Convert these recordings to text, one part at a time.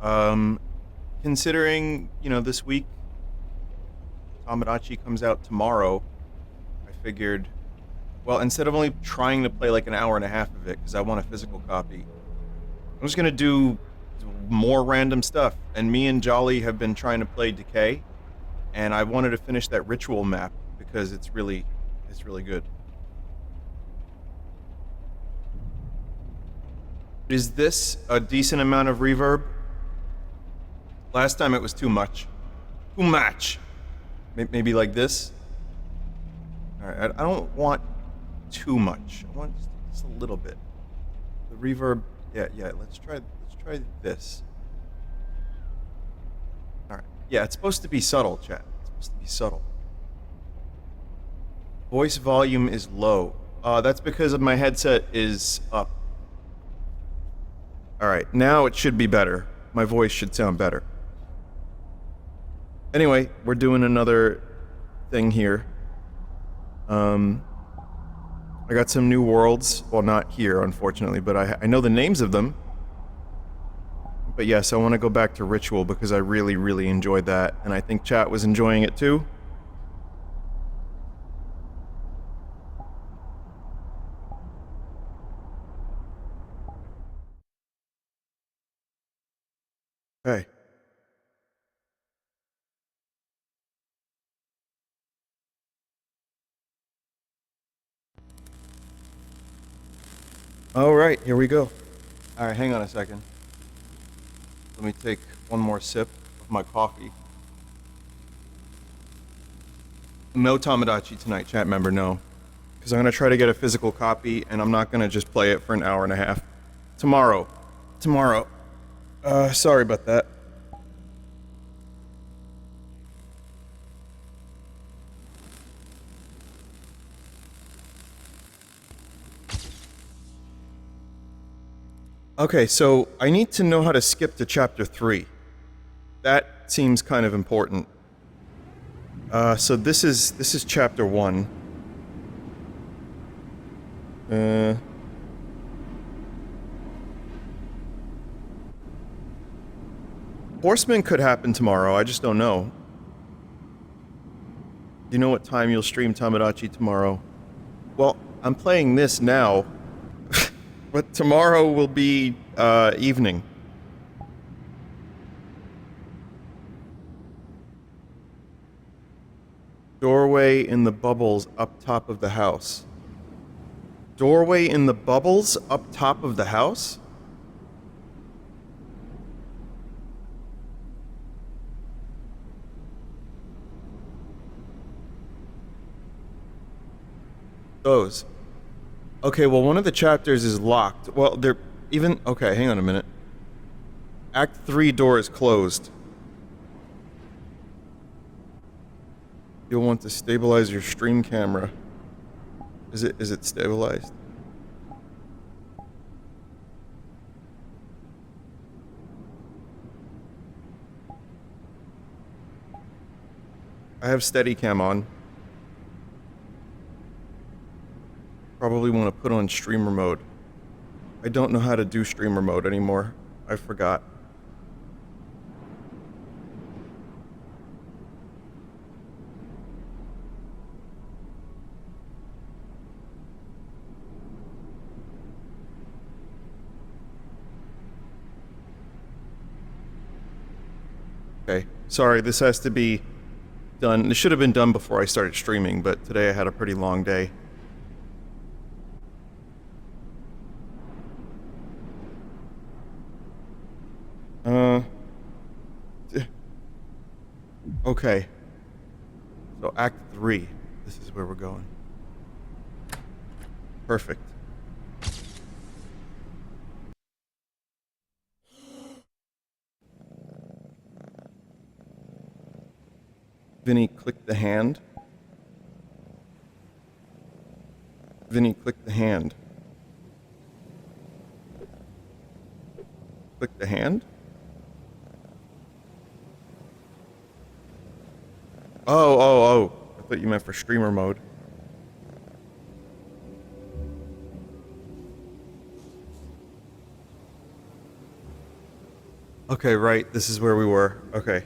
Um, Considering, this week Tomodachi comes out tomorrow, I figured, well, instead of only trying to play like an hour and a half of it because I want a physical copy, I'm just gonna do more random stuff. And me and Jolly have been trying to play Decay, and I wanted to finish that ritual map because it's really good. Is this a decent amount of reverb? Last time it was too much. Too much. Maybe like this. All right, I don't want too much. I want just a little bit. The reverb. Yeah. Let's try this. All right. Yeah, it's supposed to be subtle, chat. It's supposed to be subtle. Voice volume is low. That's because of my headset is up. All right, now it should be better. My voice should sound better. Anyway, we're doing another thing here. I got some new worlds. Well, not here, unfortunately, but I know the names of them. But yes, I want to go back to Ritual because I really, really enjoyed that, and I think chat was enjoying it too. Okay. All right, here we go. All right, hang on a second. Let me take one more sip of my coffee. No Tomodachi tonight, chat member, no. Because I'm going to try to get a physical copy, and I'm not going to just play it for an hour and a half. Tomorrow. Sorry about that. Okay, so I need to know how to skip to chapter 3. That seems kind of important. So this is chapter 1. Horseman could happen tomorrow, I just don't know. Do you know what time you'll stream Tomodachi tomorrow? Well, I'm playing this now, but tomorrow will be, evening. Doorway in the bubbles up top of the house. Doorway in the bubbles up top of the house? Those. Okay, well, one of the chapters is locked. Well, they're even... Okay, hang on a minute. Act 3 door is closed. You'll want to stabilize your stream camera. Is it stabilized? I have Steadicam on. Probably want to put on streamer mode. I don't know how to do streamer mode anymore. I forgot. Okay, sorry, this has to be done. This should have been done before I started streaming, but today I had a pretty long day. Okay. So Act 3. This is where we're going. Perfect. Vinny, click the hand. Vinny, click the hand. Click the hand? Oh. I thought you meant for streamer mode. Okay, right. This is where we were. Okay.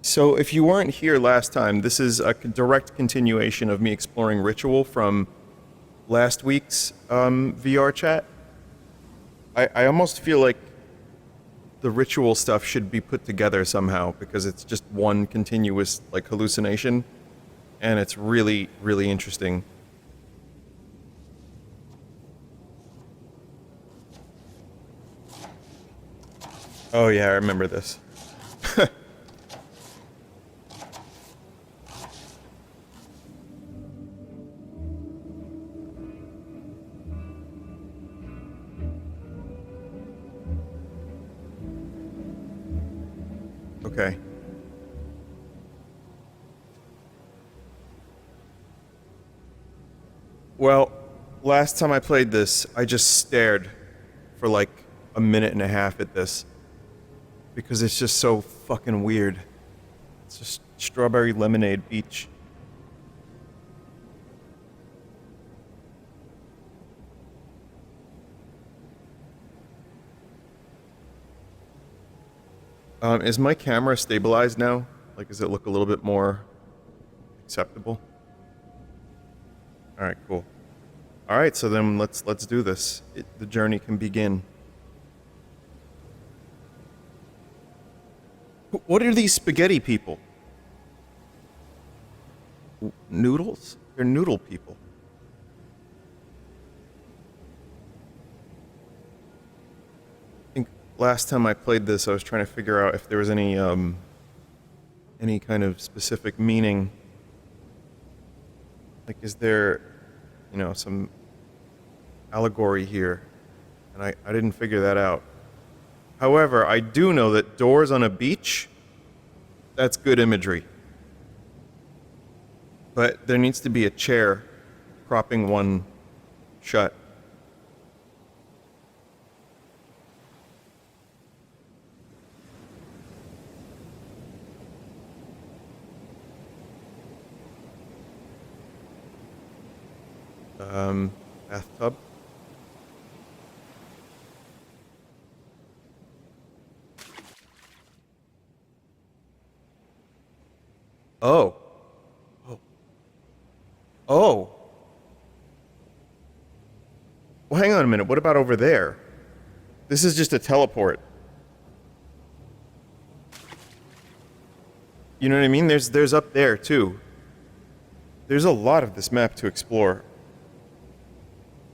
So if you weren't here last time, this is a direct continuation of me exploring Ritual from last week's VR chat. I almost feel like the Ritual stuff should be put together somehow because it's just one continuous like hallucination, and it's really, really interesting. Oh yeah, I remember this. Okay. Well, last time I played this, I just stared for like a minute and a half at this because it's just so fucking weird. It's just strawberry lemonade beach. Is my camera stabilized now? Like, does it look a little bit more acceptable? All right, cool. All right, so then let's do this. The journey can begin. What are these spaghetti people? Noodles? They're noodle people. I think last time I played this, I was trying to figure out if there was any kind of specific meaning. Like, is there, you know, some allegory here? And I didn't figure that out. However, I do know that doors on a beach, that's good imagery. But there needs to be a chair propping one shut. Bathtub. Oh. Oh. Oh. Well, hang on a minute. What about over there? This is just a teleport. You know what I mean? There's up there too. There's a lot of this map to explore.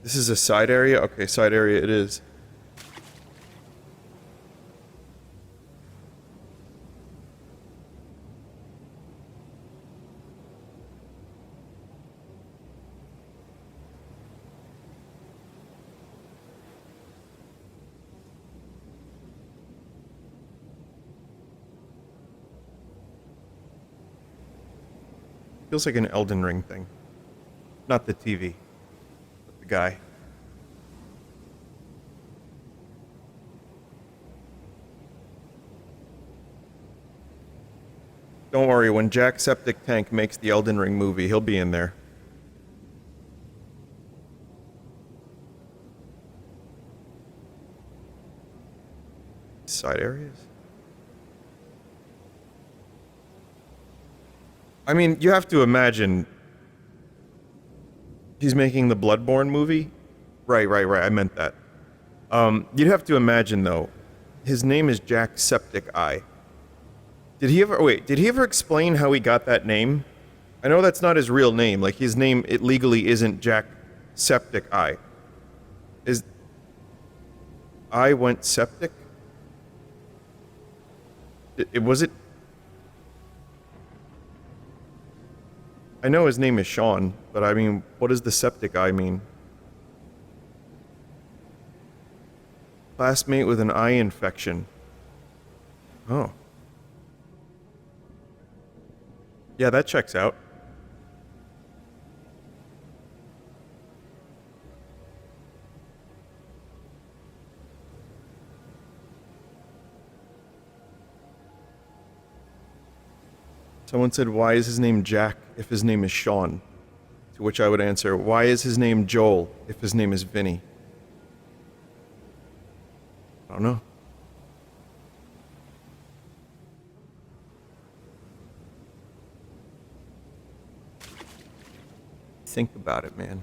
This is a side area? Okay, side area it is. Feels like an Elden Ring thing. Not the TV, but the guy. Don't worry, when Jacksepticeye makes the Elden Ring movie, he'll be in there. Side areas? I mean, you have to imagine he's making the Bloodborne movie. Right. I meant that. You'd have to imagine though, his name is Jacksepticeye. Did he ever explain how he got that name? I know that's not his real name. Like his name, it legally isn't Jacksepticeye. Is I went septic? Was it? I know his name is Sean, but I mean, what does the septic eye mean? Classmate with an eye infection. Oh. Yeah, that checks out. Someone said, why is his name Jack if his name is Sean? To which I would answer, why is his name Joel if his name is Vinny? I don't know. Think about it, man.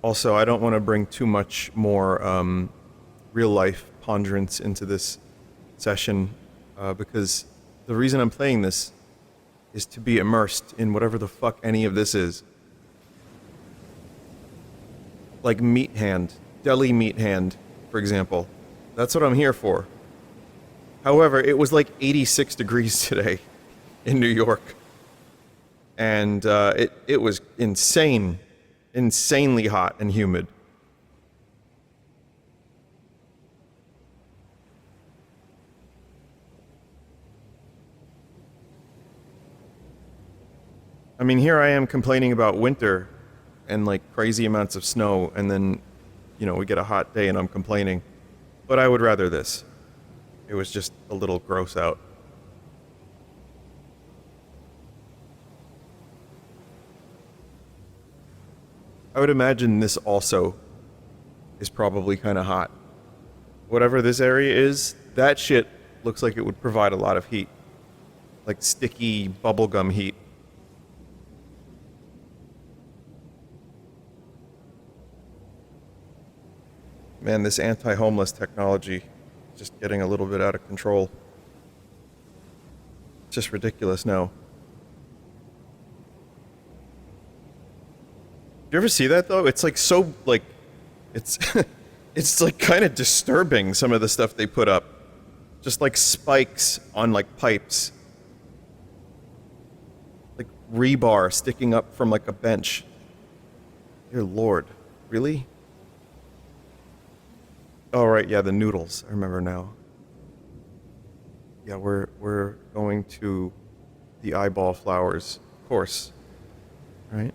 Also, I don't want to bring too much more real-life ponderance into this session because the reason I'm playing this is to be immersed in whatever the fuck any of this is. Like Meat Hand, Deli Meat Hand, for example. That's what I'm here for. However, it was like 86 degrees today in New York. And it was insanely hot and humid. I mean, here I am complaining about winter and like crazy amounts of snow, and then, you know, we get a hot day and I'm complaining. But I would rather this. It was just a little gross out. I would imagine this also is probably kind of hot. Whatever this area is, that shit looks like it would provide a lot of heat. Like sticky bubblegum heat. Man, this anti-homeless technology is just getting a little bit out of control. It's just ridiculous now. Do you ever see that though? It's like so, like, it's it's like kind of disturbing, some of the stuff they put up. Just like spikes on like pipes. Like rebar sticking up from like a bench. Dear Lord, really? Oh right, yeah, the noodles. I remember now. Yeah, we're going to the eyeball flowers course, right?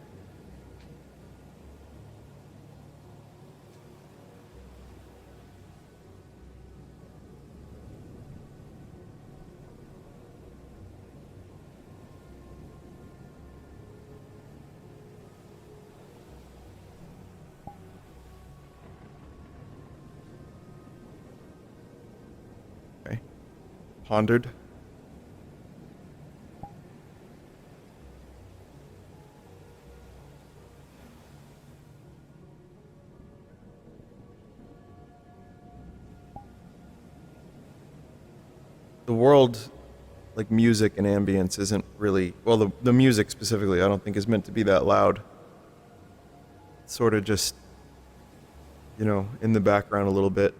Okay. Pondered. The world, like music and ambience, isn't really, well, the music specifically, I don't think is meant to be that loud. It's sort of just, you know, in the background a little bit.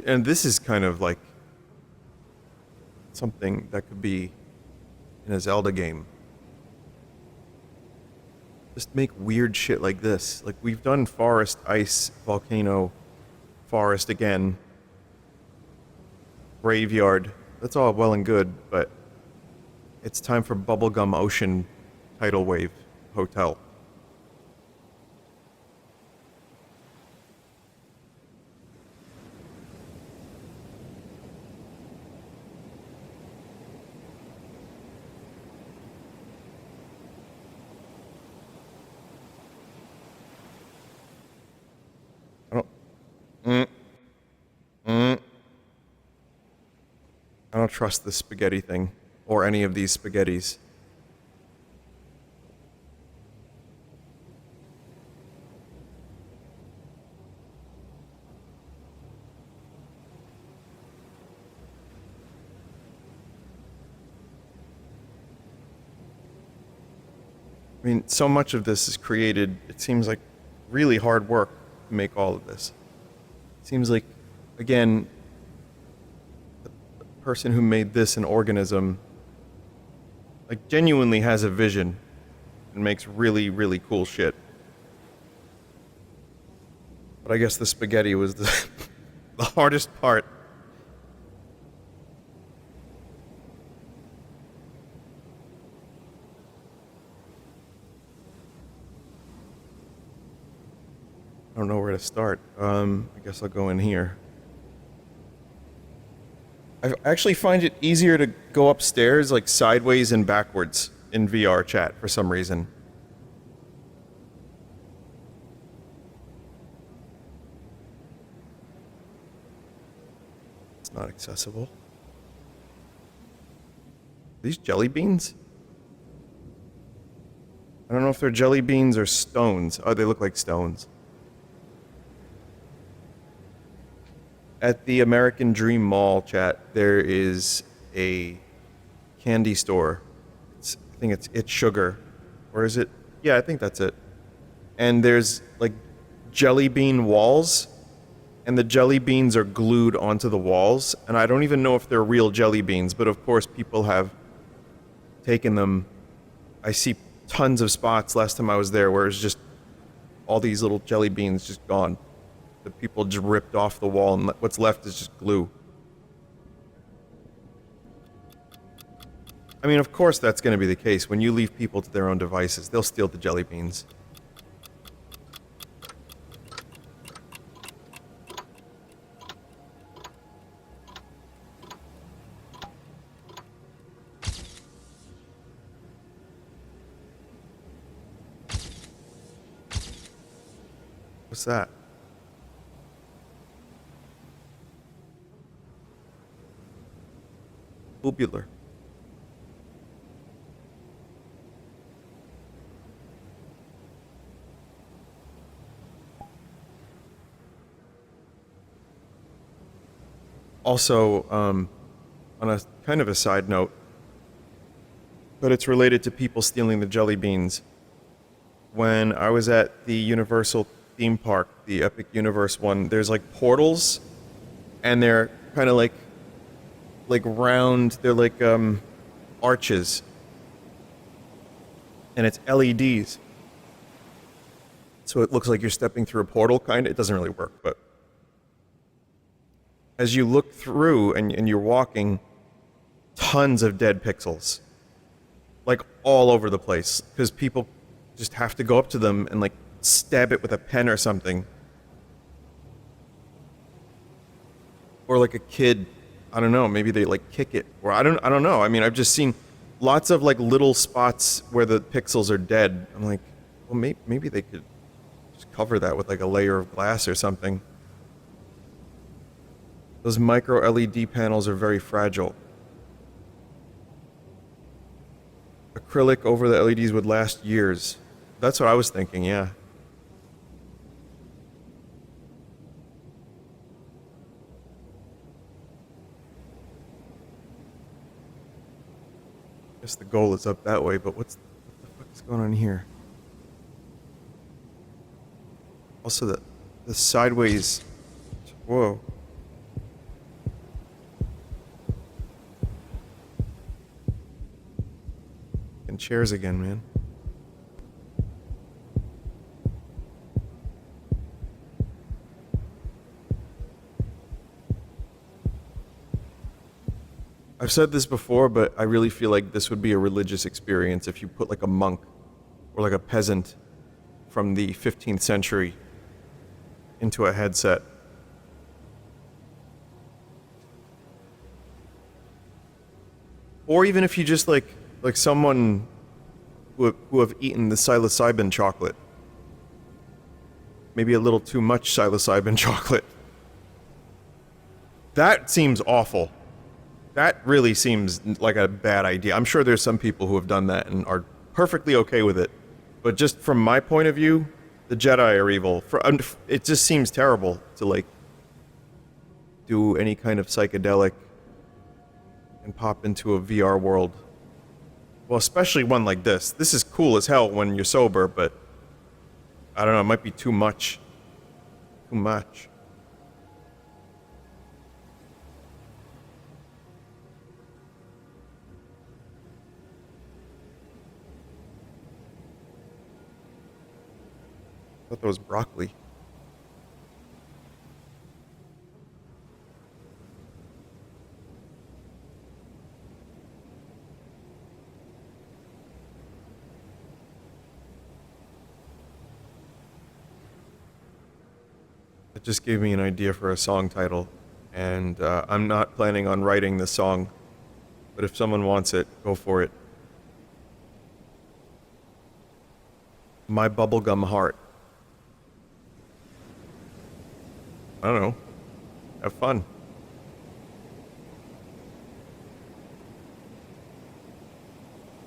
And this is kind of like something that could be in a Zelda game. Just make weird shit like this. Like, we've done forest, ice, volcano, forest again, graveyard. That's all well and good, but it's time for Bubblegum Ocean Tidal Wave Hotel. I don't trust this spaghetti thing, or any of these spaghettis. I mean, so much of this is created, it seems like really hard work to make all of this. It seems like, again, the person who made this an organism, like, genuinely has a vision and makes really, really cool shit. But I guess the spaghetti was the, the hardest part. I don't know where to start. I guess I'll go in here. I actually find it easier to go upstairs, like sideways and backwards in VRChat for some reason. It's not accessible. These jelly beans? I don't know if they're jelly beans or stones. Oh, they look like stones. At the American Dream Mall, chat, there is a candy store. I think it's Sugar. Or is it? Yeah, I think that's it. And there's, like, jelly bean walls. And the jelly beans are glued onto the walls. And I don't even know if they're real jelly beans. But of course, people have taken them. I see tons of spots last time I was there where it's just all these little jelly beans just gone. The people just ripped off the wall, and what's left is just glue. I mean, of course that's going to be the case. When you leave people to their own devices, they'll steal the jelly beans. What's that? Tubular. Also, on a kind of a side note, but it's related to people stealing the jelly beans. When I was at the Universal theme park, the Epic Universe one, there's like portals, and they're kind of like round, they're like arches, and it's LEDs. So it looks like you're stepping through a portal, kind of. It doesn't really work, but as you look through and you're walking, tons of dead pixels. Like all over the place. Because people just have to go up to them and like stab it with a pen or something. Or like a kid, I don't know, maybe they like kick it. Or I don't know. I mean, I've just seen lots of like little spots where the pixels are dead. I'm like, well, maybe they could just cover that with like a layer of glass or something. Those micro LED panels are very fragile. Acrylic over the LEDs would last years. That's what I was thinking, yeah. I guess the goal is up that way, but what the fuck is going on here? Also, the sideways... Whoa. And chairs again, man. I've said this before, but I really feel like this would be a religious experience if you put like a monk or like a peasant from the 15th century into a headset. Or even if you just like someone who have eaten the psilocybin chocolate. Maybe a little too much psilocybin chocolate. That seems awful. That really seems like a bad idea. I'm sure there's some people who have done that and are perfectly okay with it. But just from my point of view, the Jedi are evil. It just seems terrible to, like, do any kind of psychedelic and pop into a VR world. Well, especially one like this. This is cool as hell when you're sober, but I don't know, it might be too much. Too much. I thought that was broccoli. It just gave me an idea for a song title, and I'm not planning on writing this song, but if someone wants it, go for it. My Bubblegum Heart. I don't know. Have fun.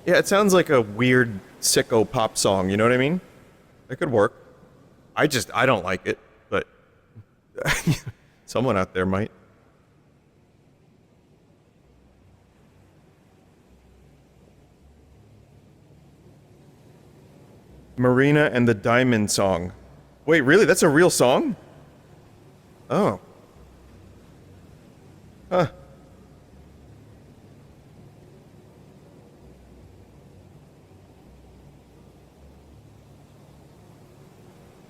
Yeah, it sounds like a weird sicko pop song, you know what I mean? That could work. I don't like it, but someone out there might. Marina and the Diamond Song. Wait, really? That's a real song? Oh. Huh.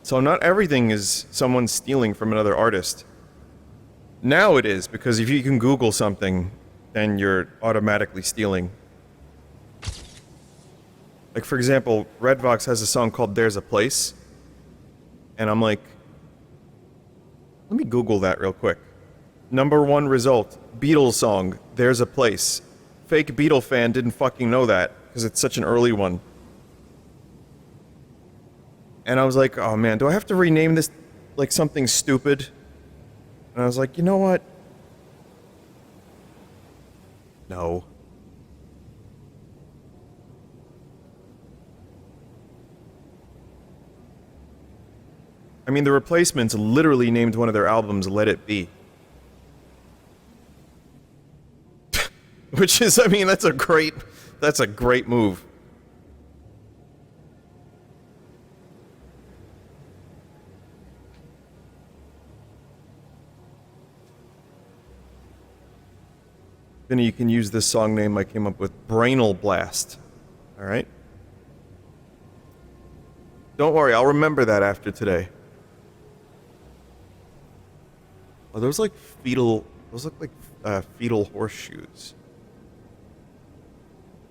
So not everything is someone stealing from another artist. Now it is, because if you can Google something, then you're automatically stealing. Like, for example, Redvox has a song called There's a Place, and I'm like, let me Google that real quick. #1 result, Beatles song, There's a Place. Fake Beatle fan didn't fucking know that, because it's such an early one. And I was like, oh man, do I have to rename this like something stupid? And I was like, you know what? No. I mean, the Replacements literally named one of their albums Let It Be. Which is, I mean, that's a great move. Vinny, you can use this song name I came up with, Brainal Blast. Alright? Don't worry, I'll remember that after today. Oh, those look like fetal horseshoes.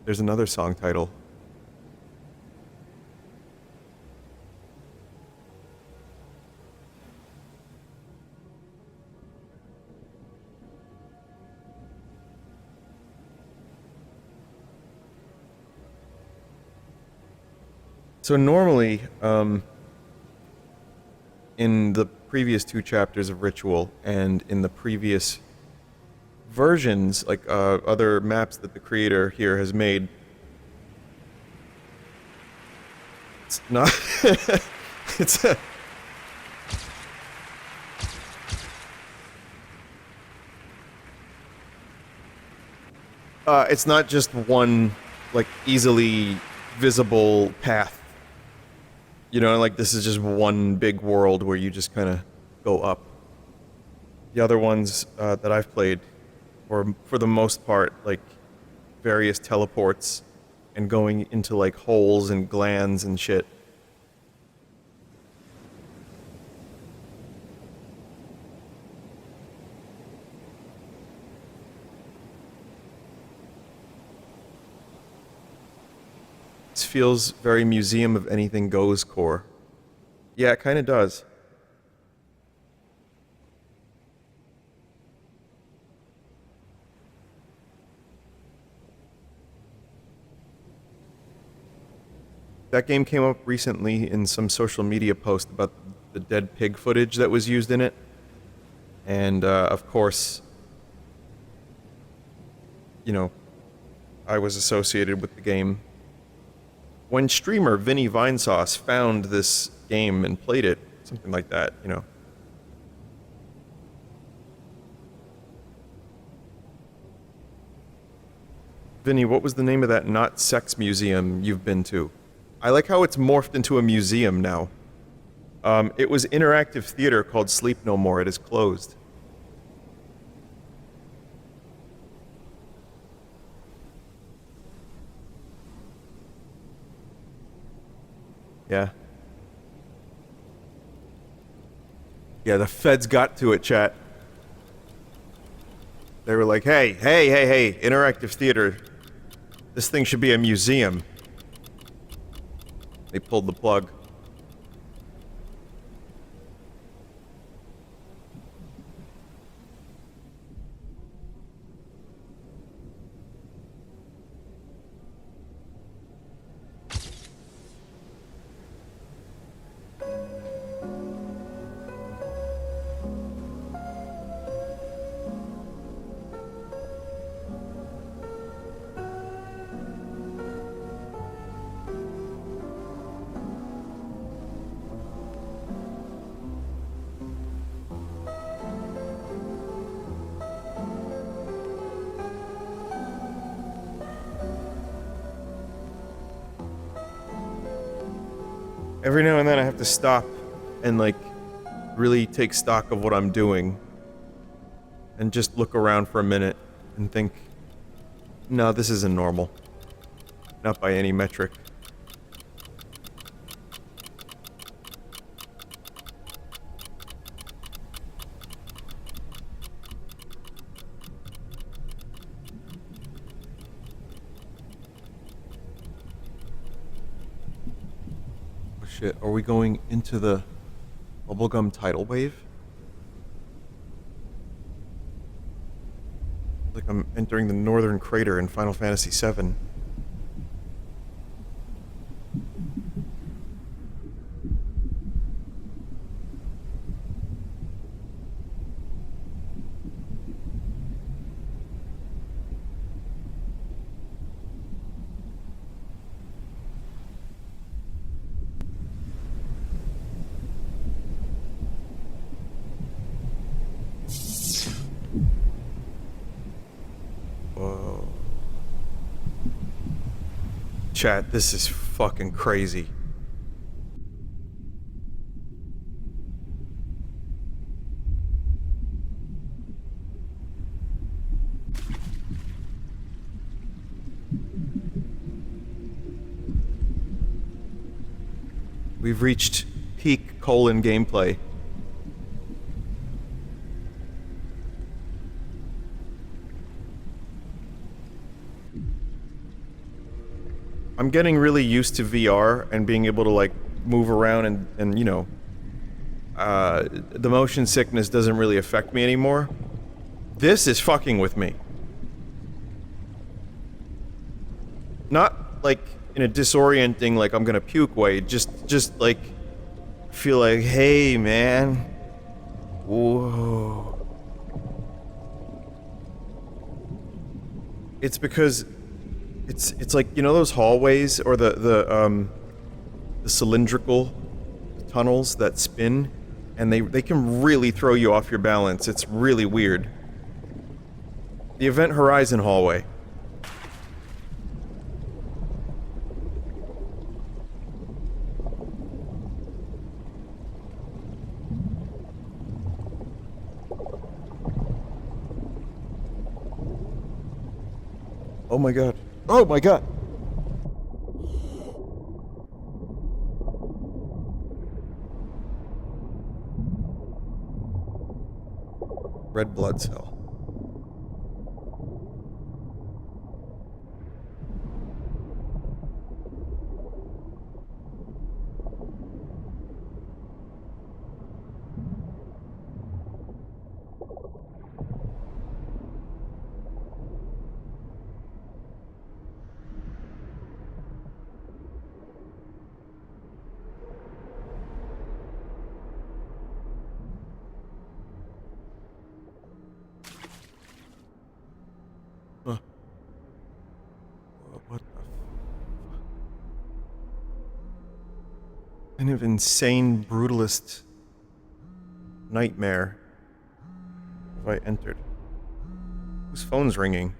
There's another song title. So normally, in the previous 2 chapters of Ritual, and in the previous versions, like other maps that the creator here has made, it's not... it's a... it's not just one, like, easily visible path. You know, like, this is just one big world where you just kind of go up. The other ones that I've played were, for the most part, like, various teleports and going into, like, holes and glands and shit. This feels very Museum of Anything Goes core. Yeah, it kind of does. That game came up recently in some social media post about the dead pig footage that was used in it. And, of course, you know, I was associated with the game. When streamer Vinny Vinesauce found this game and played it, something like that, you know. Vinny, what was the name of that not sex museum you've been to? I like how it's morphed into a museum now. It was interactive theater called Sleep No More. It is closed. Yeah. Yeah, the feds got to it, chat. They were like, hey, interactive theater. This thing should be a museum. They pulled the plug. Every now and then I have to stop and, like, really take stock of what I'm doing. And just look around for a minute and think, no, this isn't normal. Not by any metric. Oh shit, are we going into the bubblegum tidal wave? Like I'm entering the northern crater in Final Fantasy VII. Whoa. Chat, this is fucking crazy. We've reached peak colon gameplay. I'm getting really used to VR and being able to, like, move around and you know, the motion sickness doesn't really affect me anymore. This is fucking with me. Not, like, in a disorienting, like, I'm gonna puke way, just, like, feel like, hey, man. Whoa. It's because it's like, you know those hallways or the cylindrical tunnels that spin, and they can really throw you off your balance. It's really weird. The Event Horizon hallway. Oh my god. Oh my god! Red blood cell. What the kind of insane brutalist nightmare have I entered? Whose phone's ringing?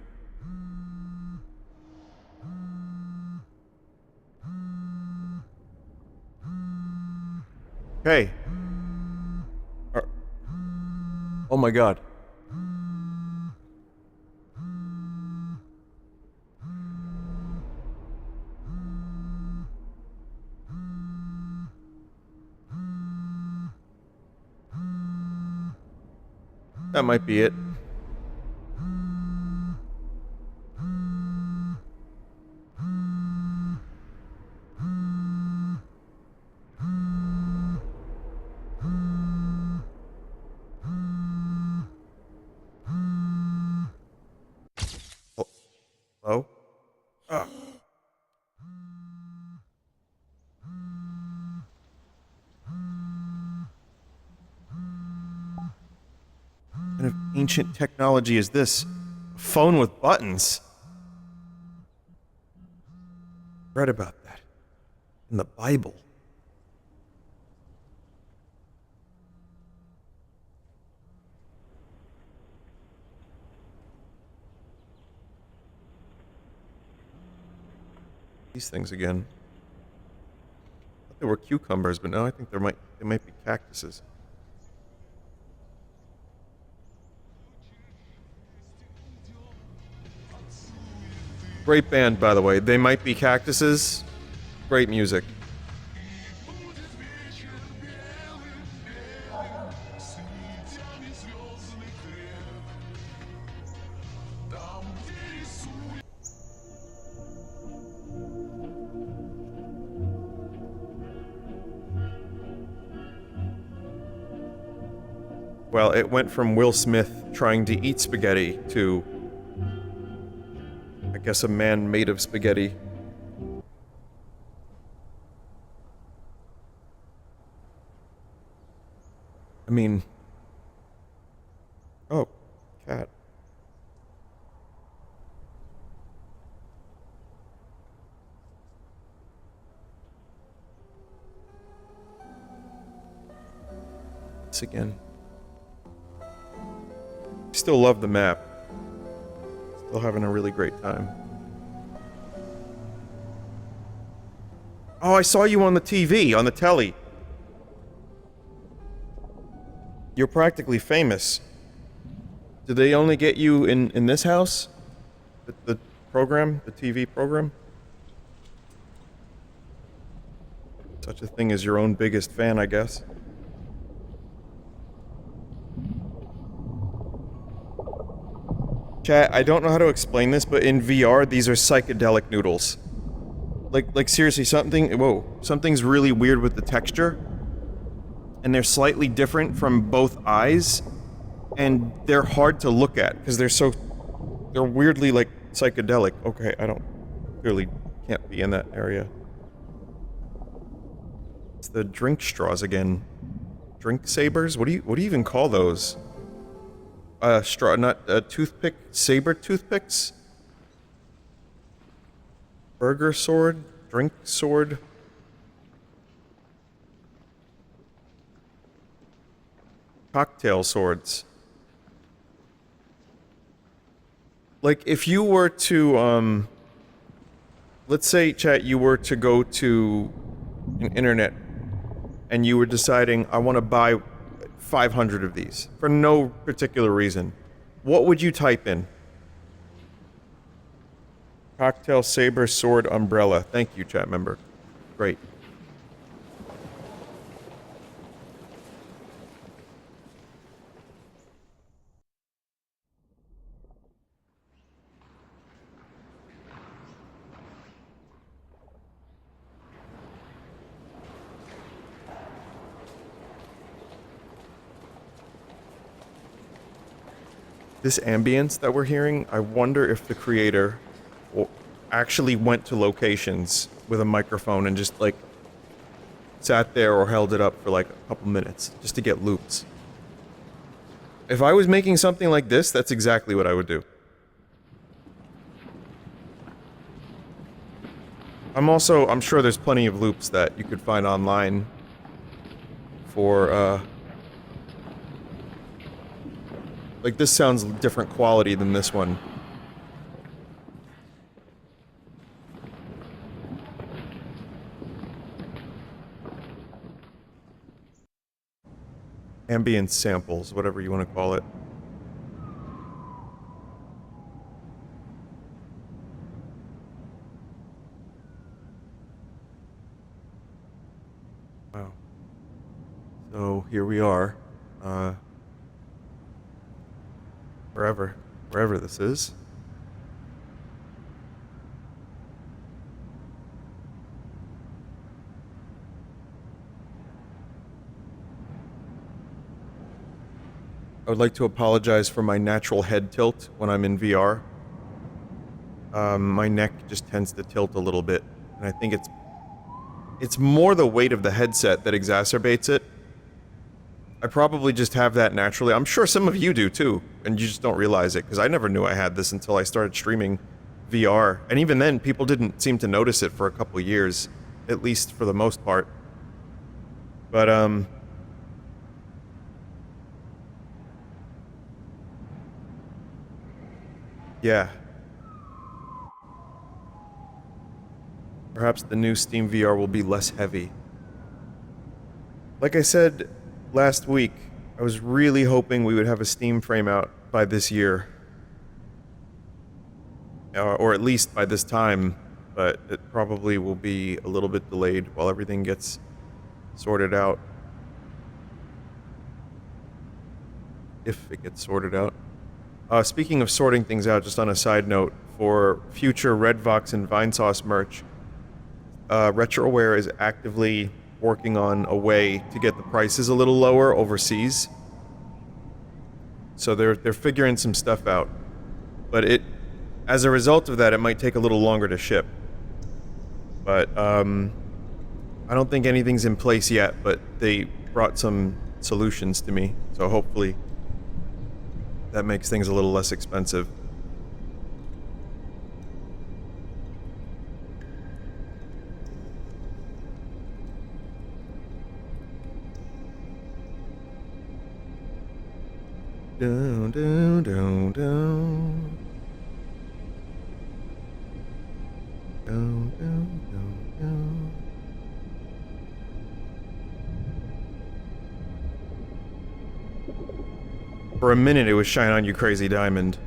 Hey. Oh my god. That might be it. Hello? Ah. What kind of ancient technology is this? A phone with buttons? Read about that in the Bible. These things again. there were cucumbers, but now I think they might be cactuses. Great band, by the way. They might be cactuses. Great music. Well, it went from Will Smith trying to eat spaghetti to, I guess, a man made of spaghetti. I mean... Oh, cat. This again. Still love the map. Still having a really great time. Oh, I saw you on the TV, on the telly. You're practically famous. Did they only get you in this house? The program? The TV program? Such a thing as your own biggest fan, I guess. Chat, I don't know how to explain this, but in VR, these are psychedelic noodles. Like seriously, something's really weird with the texture. And they're slightly different from both eyes. And they're hard to look at, because they're weirdly, like, psychedelic. Okay, clearly can't be in that area. It's the drink straws again. Drink sabers? What do you even call those? Toothpick, saber toothpicks? Burger sword? Drink sword? Cocktail swords. Like, if you were to, let's say, chat, you were to go to an internet and you were deciding, I want to buy 500 of these for no particular reason. What would you type in? Cocktail, saber, sword, umbrella. Thank you, chat member. Great. This ambience that we're hearing, I wonder if the creator actually went to locations with a microphone and just, like, sat there or held it up for, like, a couple minutes just to get loops. If I was making something like this, that's exactly what I would do. I'm sure there's plenty of loops that you could find online for, like, this sounds different quality than this one. Ambient samples, whatever you want to call it. Wow. So, here we are. Wherever this is. I would like to apologize for my natural head tilt when I'm in VR. My neck just tends to tilt a little bit, and I think it's more the weight of the headset that exacerbates it. I probably just have that naturally. I'm sure some of you do too, and you just don't realize it, because I never knew I had this until I started streaming VR. And even then, people didn't seem to notice it for a couple years, at least for the most part. But, yeah. Perhaps the new Steam VR will be less heavy. Like I said last week, I was really hoping we would have a Steam frame out by this year. Or at least by this time, but it probably will be a little bit delayed while everything gets sorted out. If it gets sorted out. Speaking of sorting things out, just on a side note, for future Redvox and Vinesauce merch, Retroware is actively working on a way to get the prices a little lower overseas. So they're figuring some stuff out. But as a result of that, it might take a little longer to ship. But, I don't think anything's in place yet, but they brought some solutions to me, so hopefully that makes things a little less expensive. Down, down, down, down. Down, down, down, down. For a minute, it was Shine On You Crazy Diamond.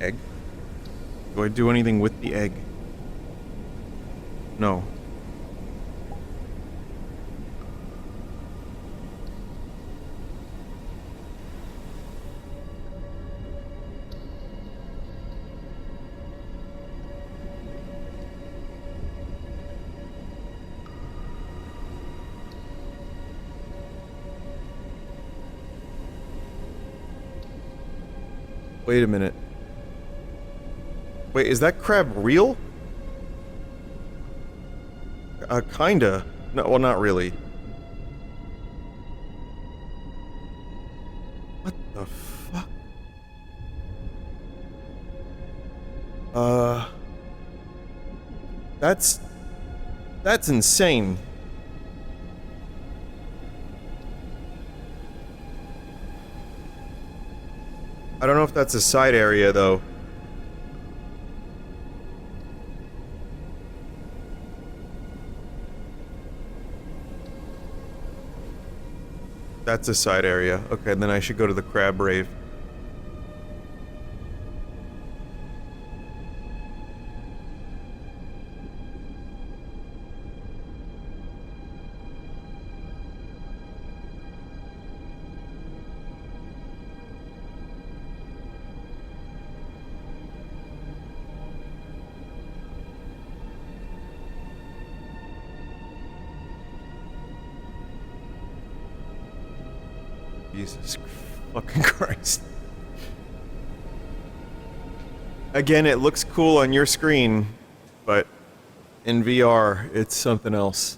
Egg? Do I do anything with the egg? No. Wait a minute. Wait, is that crab real? Kinda. No, well, not really. What the fuck? That's insane. I don't know if that's a side area, though. That's a side area. Okay, then I should go to the crab rave. Jesus fucking Christ. Again, it looks cool on your screen, but in VR, it's something else.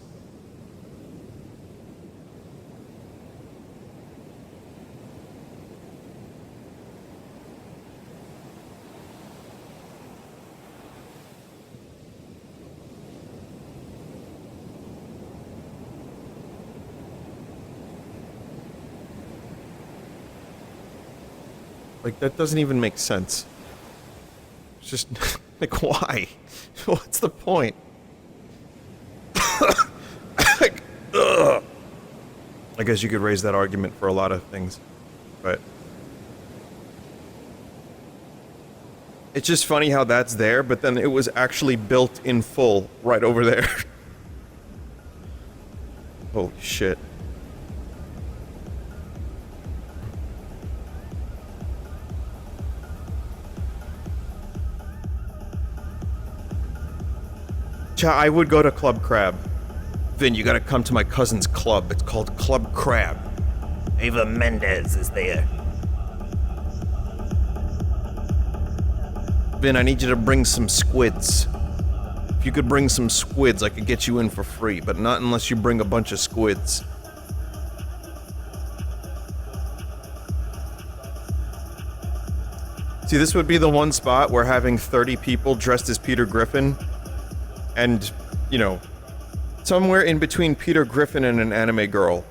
Like, that doesn't even make sense. It's just, like, why? What's the point? Like, ugh. I guess you could raise that argument for a lot of things, but... It's just funny how that's there, but then it was actually built in full right over there. Holy shit. I would go to Club Crab. Vin, you gotta come to my cousin's club. It's called Club Crab. Ava Mendez is there. Vin, I need you to bring some squids. If you could bring some squids, I could get you in for free, but not unless you bring a bunch of squids. See, this would be the one spot where having 30 people dressed as Peter Griffin and, you know, somewhere in between Peter Griffin and an anime girl,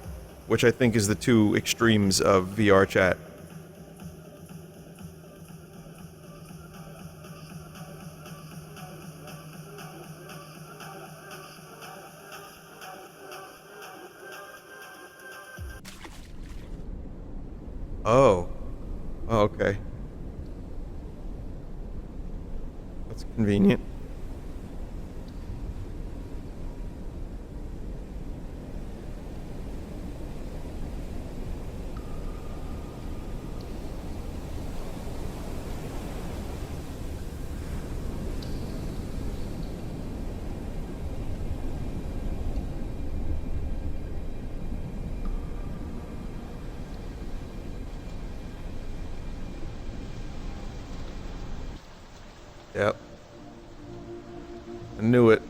which I think is the two extremes of VRChat. Oh. Oh, okay. That's convenient. Yep. I knew it.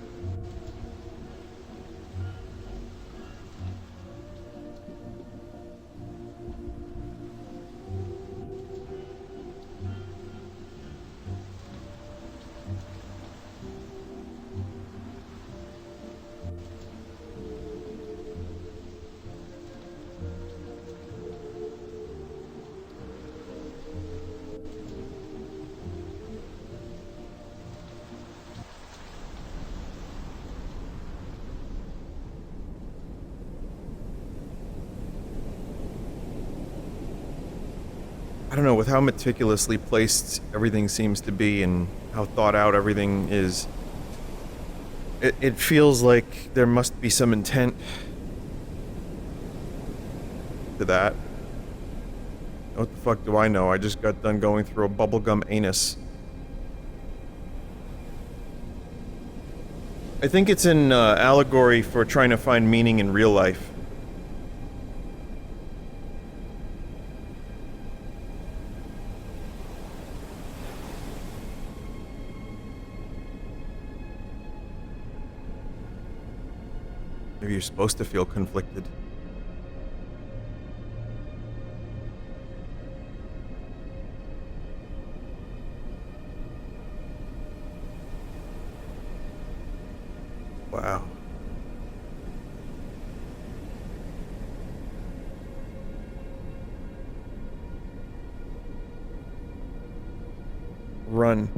I don't know, with how meticulously placed everything seems to be and how thought out everything is, it feels like there must be some intent to that. What the fuck do I know? I just got done going through a bubblegum anus. I think it's an allegory for trying to find meaning in real life. Maybe you're supposed to feel conflicted. Wow. Run.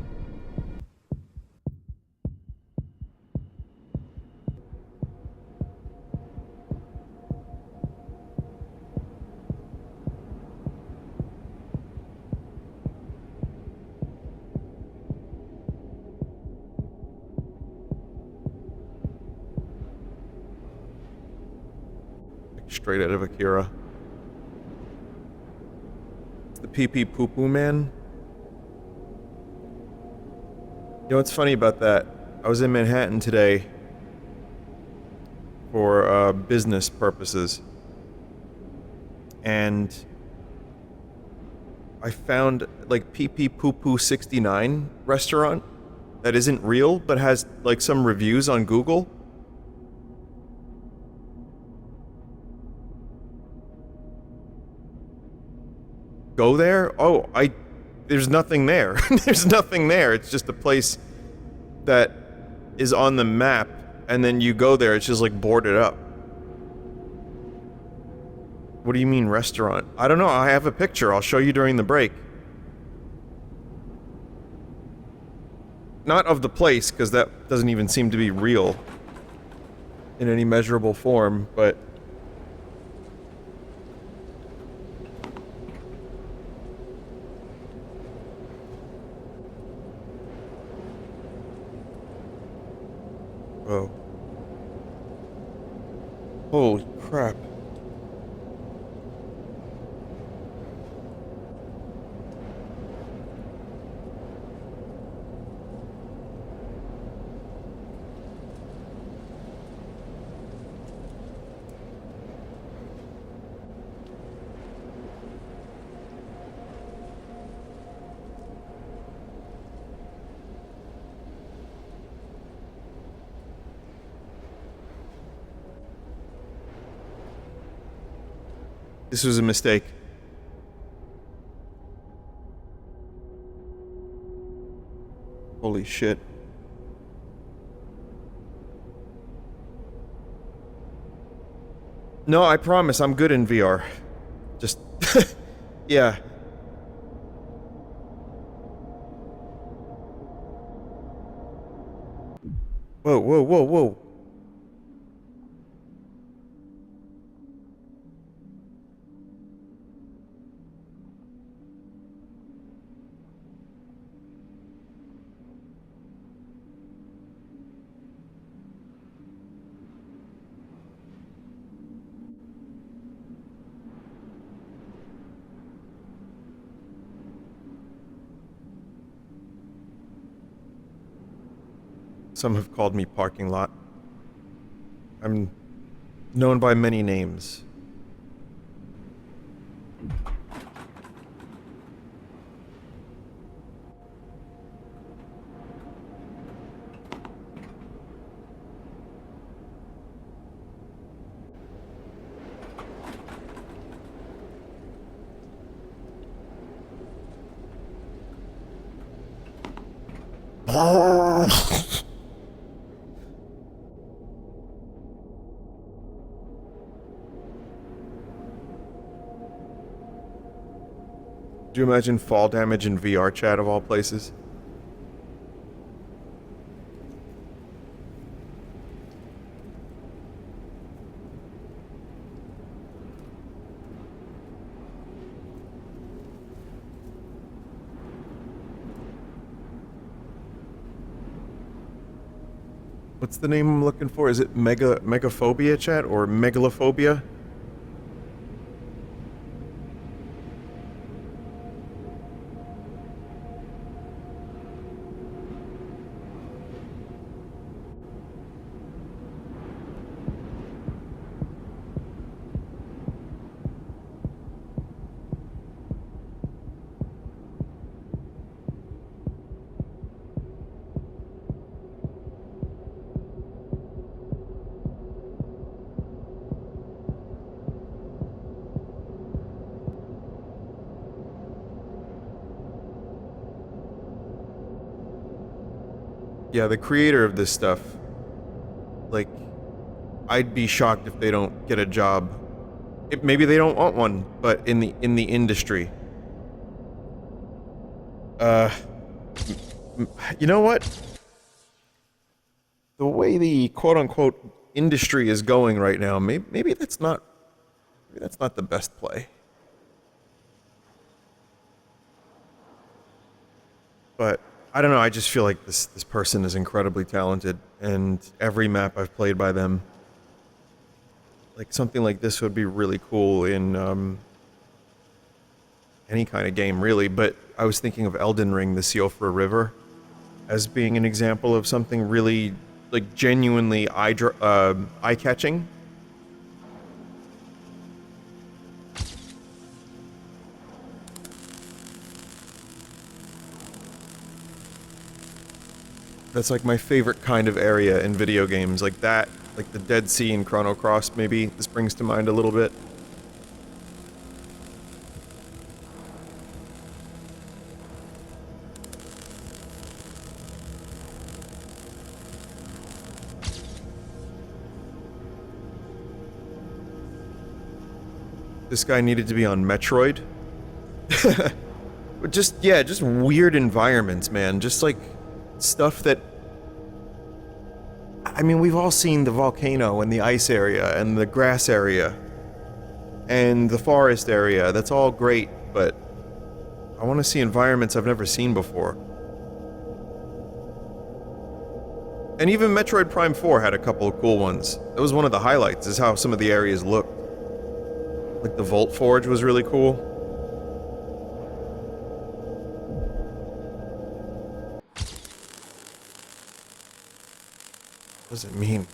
Straight out of Akira. It's the pee-pee poo-poo man. You know what's funny about that? I was in Manhattan today for business purposes, and I found like pee-pee poo-poo 69 restaurant that isn't real but has like some reviews on Google. Go there? Oh, there's nothing there. There's nothing there. It's just a place that is on the map, and then you go there, it's just like boarded up. What do you mean restaurant? I don't know, I have a picture, I'll show you during the break. Not of the place, because that doesn't even seem to be real in any measurable form, but oh. Holy crap. This was a mistake. Holy shit. No, I promise I'm good in VR. Just... yeah. Whoa, whoa, whoa, whoa. Some have called me parking lot. I'm known by many names. Do you imagine fall damage in VRChat of all places? What's the name I'm looking for? Is it megaphobia chat or megalophobia? Yeah, the creator of this stuff, like, I'd be shocked if they don't get a job. Maybe they don't want one, but in the industry. You know what? The way the quote-unquote industry is going right now, maybe that's not the best play. But I don't know, I just feel like this person is incredibly talented, and every map I've played by them, like something like this would be really cool in any kind of game, really. But I was thinking of Elden Ring, the Siofra River, as being an example of something really, like, genuinely eye-catching. That's like my favorite kind of area in video games, like that, like the Dead Sea in Chrono Cross, maybe this brings to mind a little bit. This guy needed to be on Metroid. Just weird environments, man. Just like stuff that... I mean, we've all seen the volcano and the ice area and the grass area and the forest area. That's all great, but I want to see environments I've never seen before. And even Metroid Prime 4 had a couple of cool ones. That was one of the highlights, is how some of the areas looked. Like the Volt Forge was really cool. What does it mean?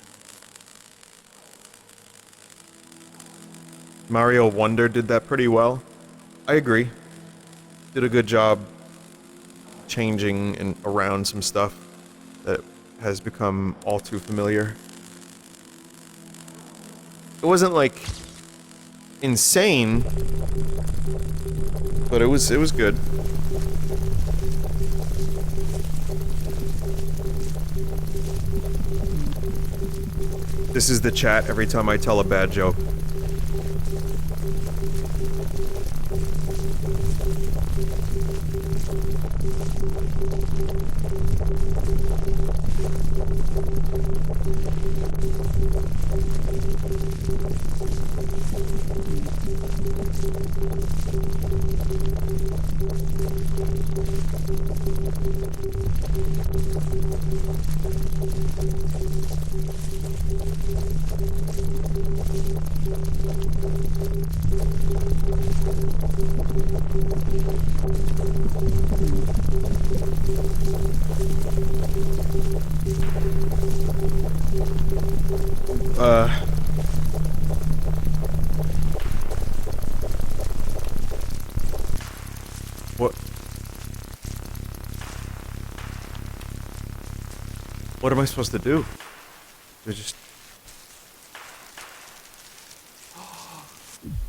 Mario Wonder did that pretty well. I agree. Did a good job changing and around some stuff that has become all too familiar. It wasn't like insane, but it was good. This is the chat every time I tell a bad joke. What am I supposed to do? They're just...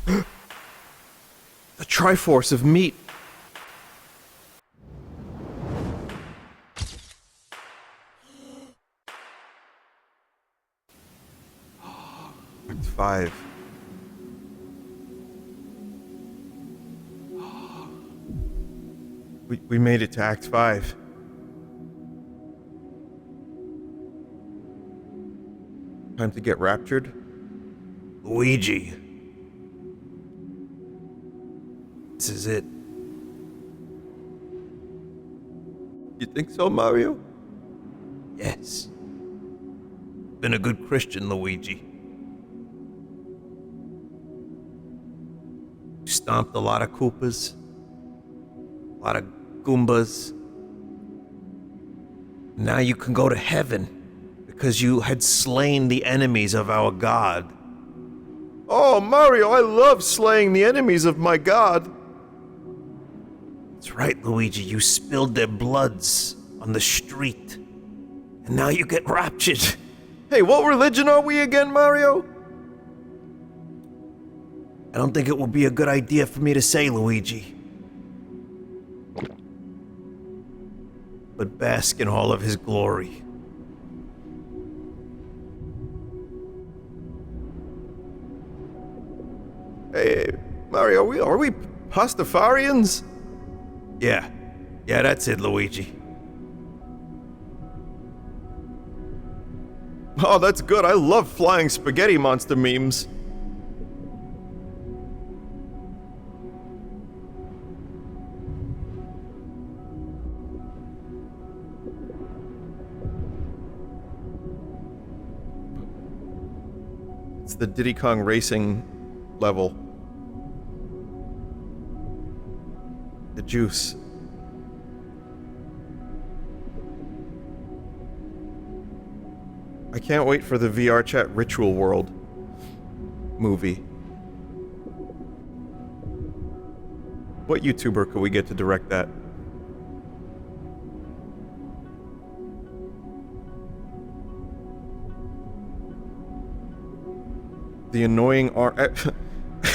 The Triforce of meat! Act 5. We made it to Act 5. Time to get raptured? Luigi. This is it. You think so, Mario? Yes. Been a good Christian, Luigi. Stomped a lot of Koopas. A lot of Goombas. Now you can go to heaven. Because you had slain the enemies of our God. Oh, Mario, I love slaying the enemies of my God. That's right, Luigi, you spilled their bloods on the street. And now you get raptured. Hey, what religion are we again, Mario? I don't think it would be a good idea for me to say, Luigi. But bask in all of his glory. Hey, Mario, are we Pastafarians? Yeah, that's it, Luigi. Oh, that's good. I love flying spaghetti monster memes. It's the Diddy Kong Racing level. The juice. I can't wait for the VRChat Ritual World movie. What YouTuber could we get to direct that? The annoying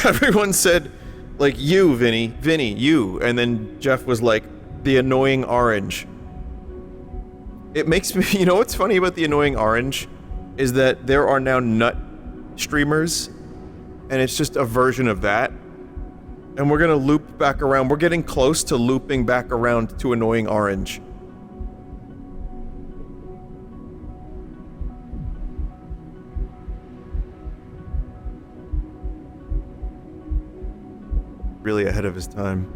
everyone said, like, you, Vinny, you. And then Jeff was like, the annoying orange. It makes me, you know what's funny about the annoying orange? Is that there are now nut streamers, and it's just a version of that. And we're gonna loop back around. We're getting close to looping back around to annoying orange. Really ahead of his time.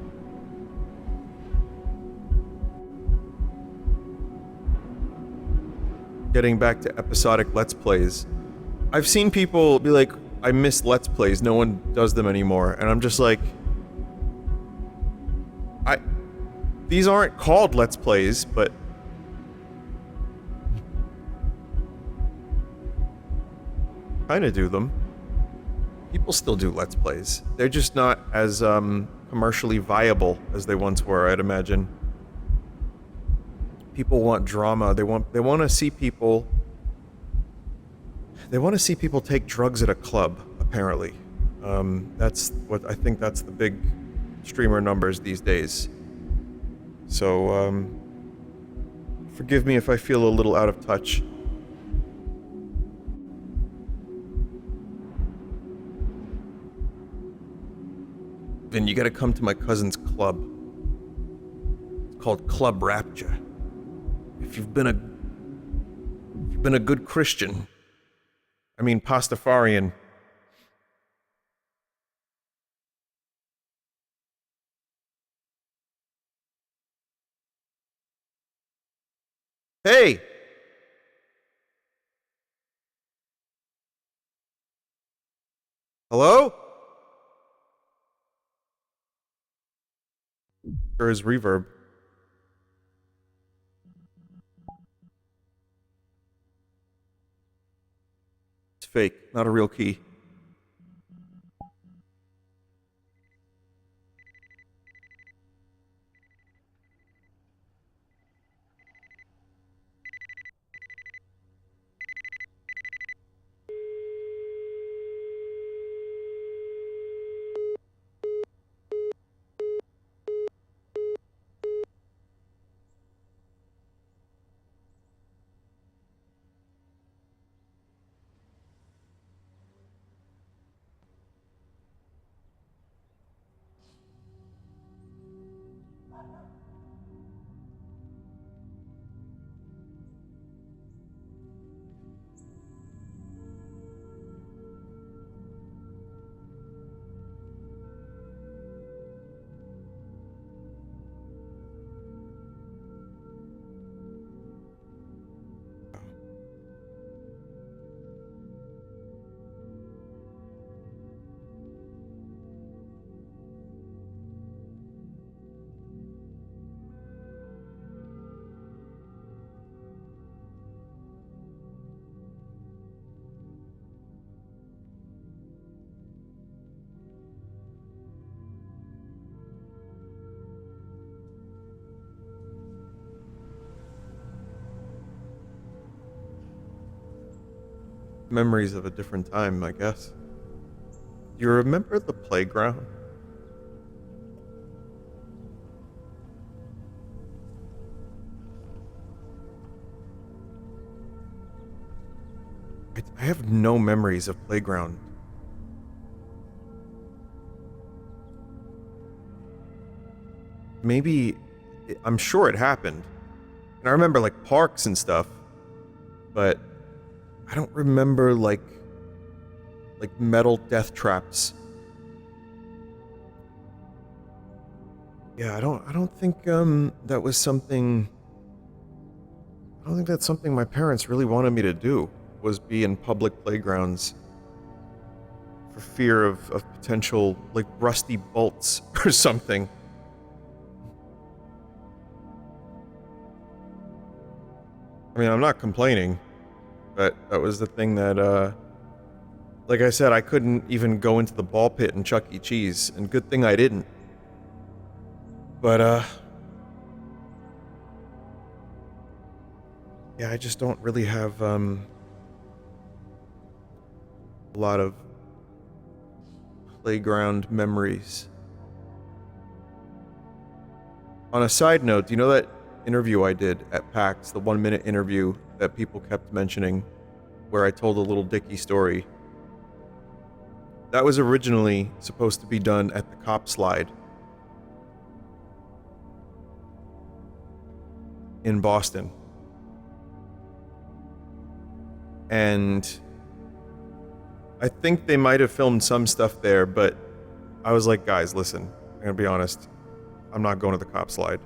Getting back to episodic Let's Plays. I've seen people be like, I miss Let's Plays, no one does them anymore. And I'm just like... These aren't called Let's Plays, but... kinda do them. People still do Let's Plays. They're just not as, commercially viable as they once were, I'd imagine. People want drama. They want to see people... They want to see people take drugs at a club, apparently. That's what... I think that's the big streamer numbers these days. So, forgive me if I feel a little out of touch. Vin, you gotta come to my cousin's club. It's called Club Rapture. If you've been a good Christian, I mean Pastafarian. Hey! Hello? Or is reverb? It's fake, not a real key. Memories of a different time, I guess. You remember the playground? I have no memories of playground. Maybe, I'm sure it happened. And I remember like parks and stuff, but I don't remember like metal death traps. Yeah, I don't think that was something. I don't think that's something my parents really wanted me to do, was be in public playgrounds for fear of potential like rusty bolts or something. I mean, I'm not complaining, but that was the thing that like I said, I couldn't even go into the ball pit in Chuck E. Cheese, and good thing I didn't. But, yeah, I just don't really have, a lot of playground memories. On a side note, do you know that interview I did at PAX, the 1-minute interview that people kept mentioning, where I told a little Dicky story? That was originally supposed to be done at the cop slide in Boston. And I think they might have filmed some stuff there, but I was like, guys, listen, I'm gonna be honest, I'm not going to the cop slide.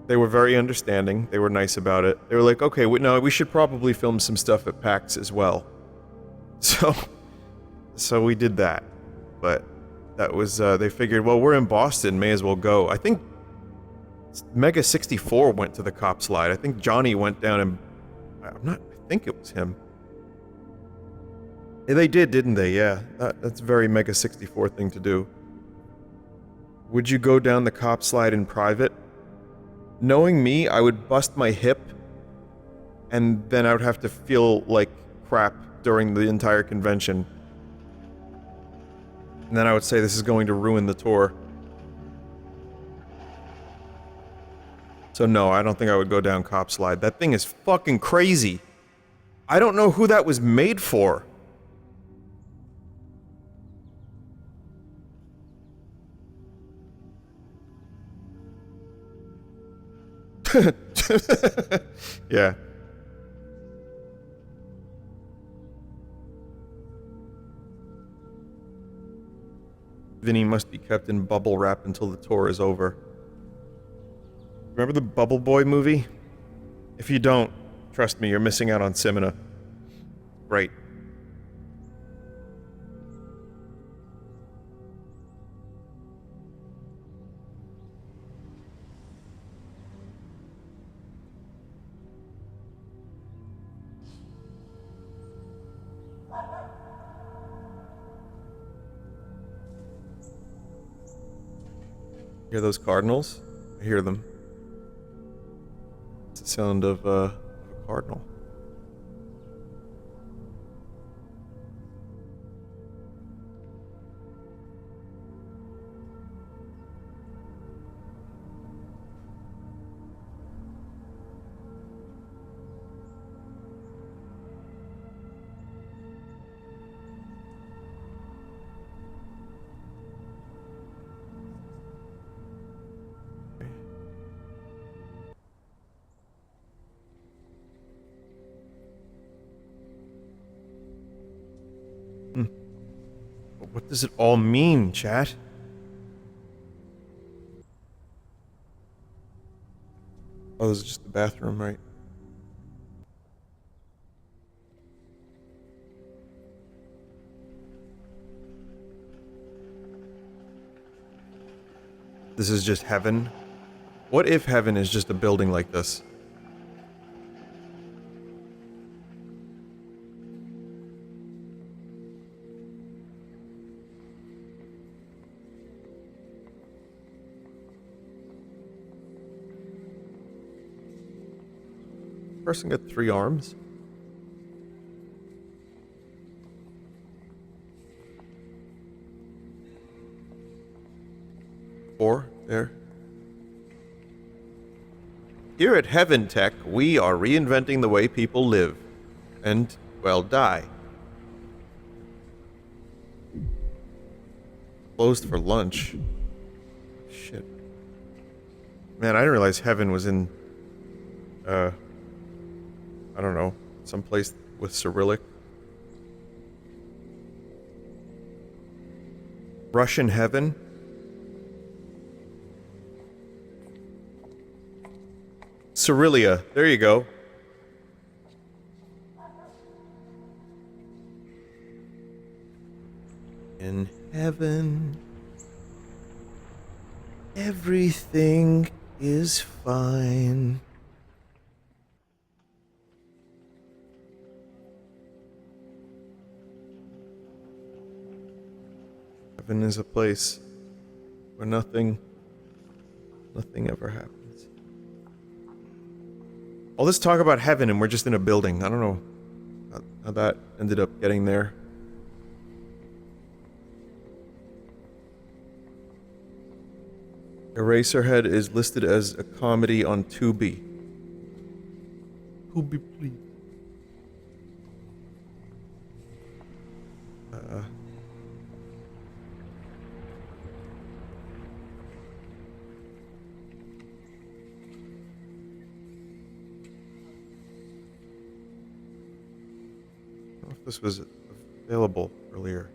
They were very understanding, they were nice about it. They were like, okay, no, we should probably film some stuff at PAX as well. So we did that, but that was, they figured, well, we're in Boston, may as well go. I think Mega 64 went to the cop slide. I think Johnny went down and, I think it was him. Yeah, they did, didn't they? Yeah, that's a very Mega 64 thing to do. Would you go down the cop slide in private? Knowing me, I would bust my hip, and then I would have to feel like crap during the entire convention. And then I would say this is going to ruin the tour. So no, I don't think I would go down cop slide. That thing is fucking crazy. I don't know who that was made for. Yeah. Vinny must be kept in bubble wrap until the tour is over. Remember the Bubble Boy movie? If you don't, trust me, you're missing out on Simina. Right. Hear those cardinals? I hear them. It's the sound of a cardinal. But what does it all mean, chat? Oh, this is just the bathroom, right? This is just heaven? What if heaven is just a building like this? Person got 3 arms? Four there. Here at Heaven Tech, we are reinventing the way people live. And, well, die. Closed for lunch. Shit. Man, I didn't realize heaven was in, I don't know, someplace with Cyrillic. Russian heaven? Cyrillia, there you go. In heaven, everything is fine. Heaven is a place where nothing ever happens. All this talk about heaven and we're just in a building. I don't know how that ended up getting there. Eraserhead is listed as a comedy on Tubi. Tubi, please. I don't know if this was available earlier.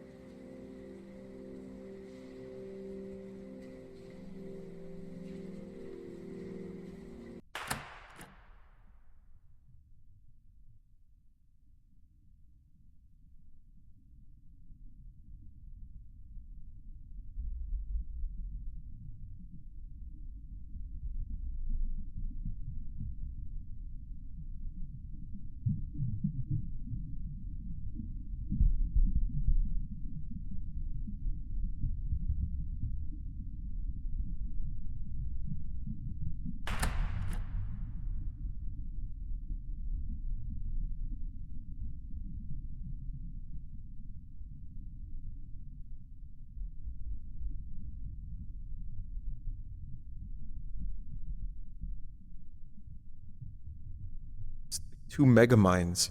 It's like 2 megamines.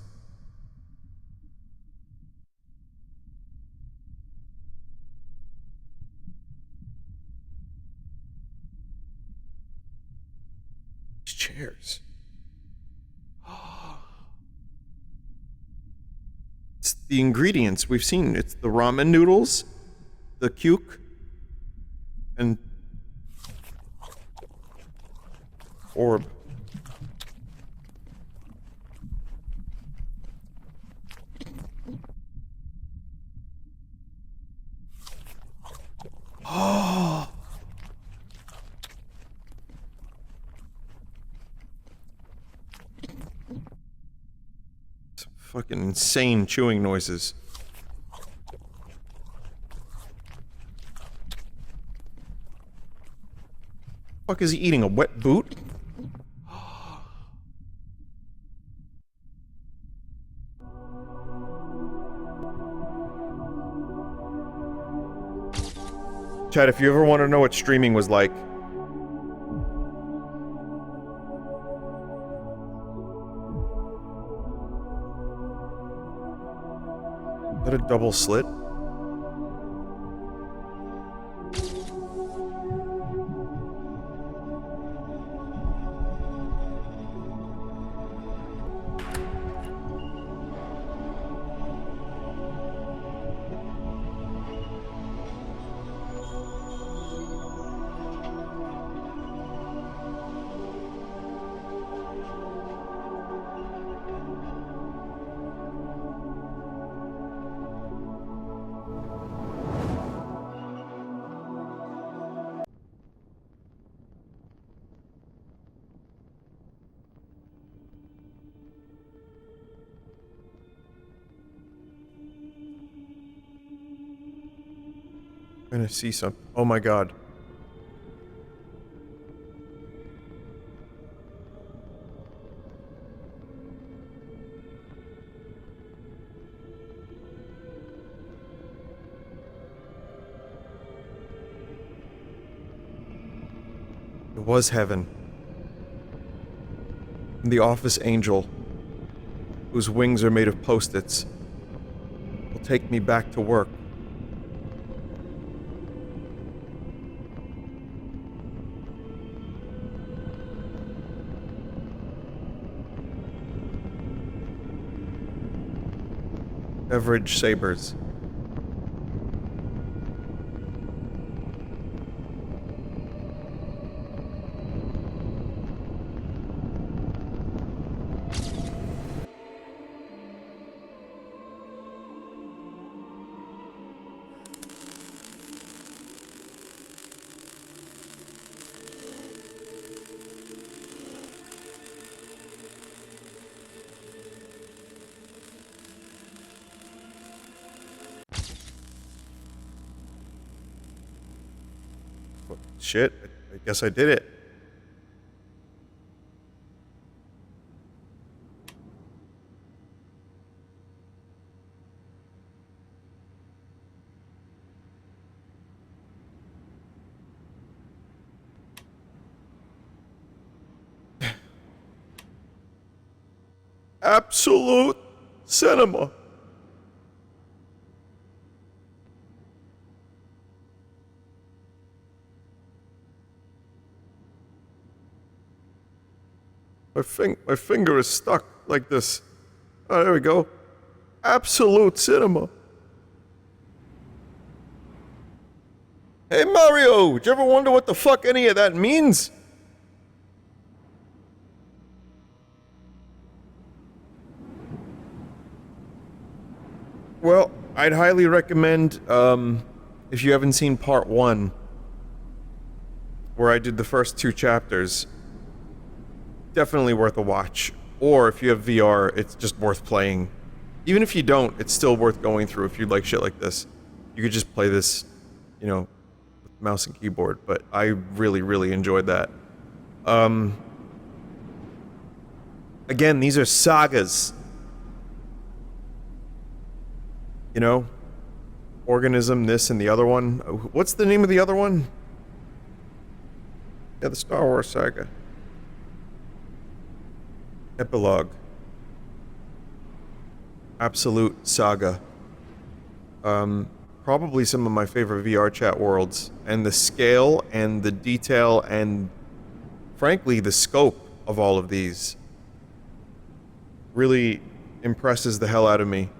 These chairs. It's the ingredients we've seen. It's the ramen noodles, the cuke, and orb. Oh. Some fucking insane chewing noises. Fuck is he eating? A wet boot? Chad, if you ever want to know what streaming was like, is that a double slit? I'm gonna see some. Oh my god. It was heaven. The office angel, whose wings are made of post-its, will take me back to work. Beverage sabers. Shit, I guess I did it. Absolute cinema. My finger is stuck like this. Oh, there we go. Absolute cinema. Hey Mario, did you ever wonder what the fuck any of that means? Well, I'd highly recommend, if you haven't seen part 1, where I did the first 2 chapters, definitely worth a watch. Or if you have VR, it's just worth playing. Even if you don't, it's still worth going through if you like shit like this. You could just play this, you know, with mouse and keyboard, but I really, really enjoyed that. Again, these are sagas. You know? Organism, this, and the other one. What's the name of the other one? Yeah, the Star Wars saga. Epilogue. Absolute saga. Probably some of my favorite VRChat worlds. And the scale and the detail and, frankly, the scope of all of these. Really impresses the hell out of me.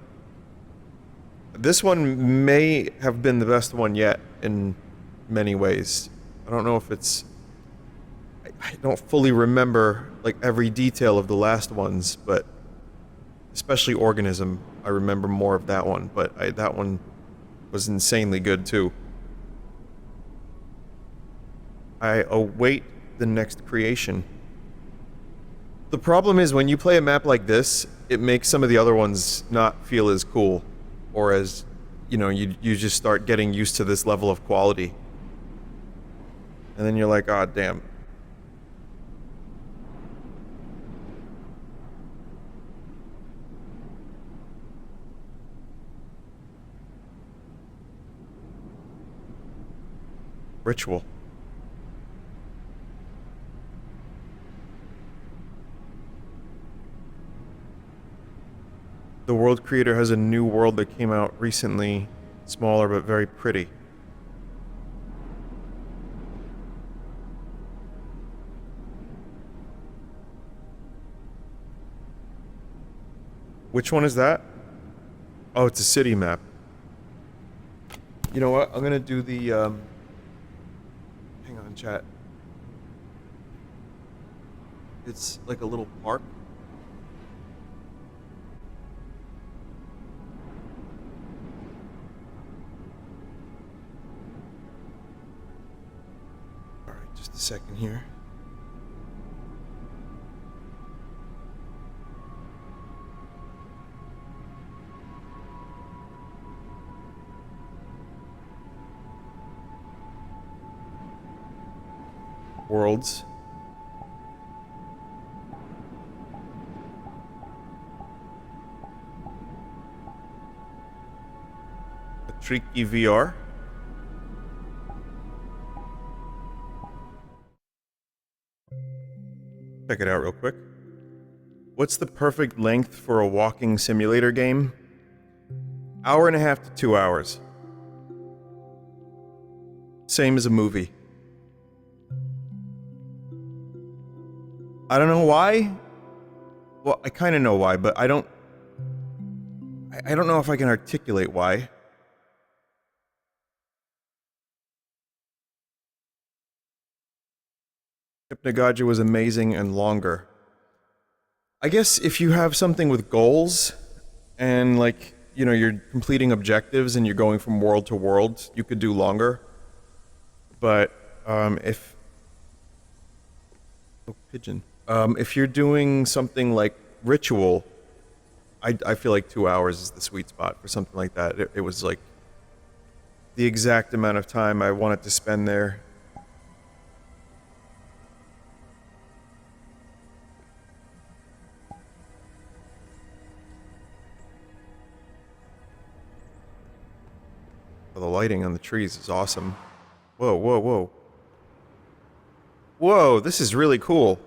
This one may have been the best one yet in many ways. I don't know if it's... I don't fully remember like every detail of the last ones, but especially Organism, I remember more of that one, but that one was insanely good too. I await the next creation. The problem is when you play a map like this, it makes some of the other ones not feel as cool, or as, you know, you just start getting used to this level of quality. And then you're like, ah, damn. Ritual. The world creator has a new world that came out recently, smaller but very pretty. Which one is that? Oh, it's a city map. You know what? I'm gonna do the, hang on, chat. It's like a little park. Alright, just a second here. Worlds. Patriki VR. Check it out real quick. What's the perfect length for a walking simulator game? 1.5 to 2 hours. Same as a movie. I don't know why. Well, I kind of know why, but I don't know if I can articulate why. Hypnagogia was amazing and longer. I guess if you have something with goals and, like, you know, you're completing objectives and you're going from world to world, you could do longer. But if if you're doing something like Ritual, I feel like 2 hours is the sweet spot for something like that. It was like the exact amount of time I wanted to spend there. The lighting on the trees is awesome. Whoa, whoa, whoa. Whoa, this is really cool.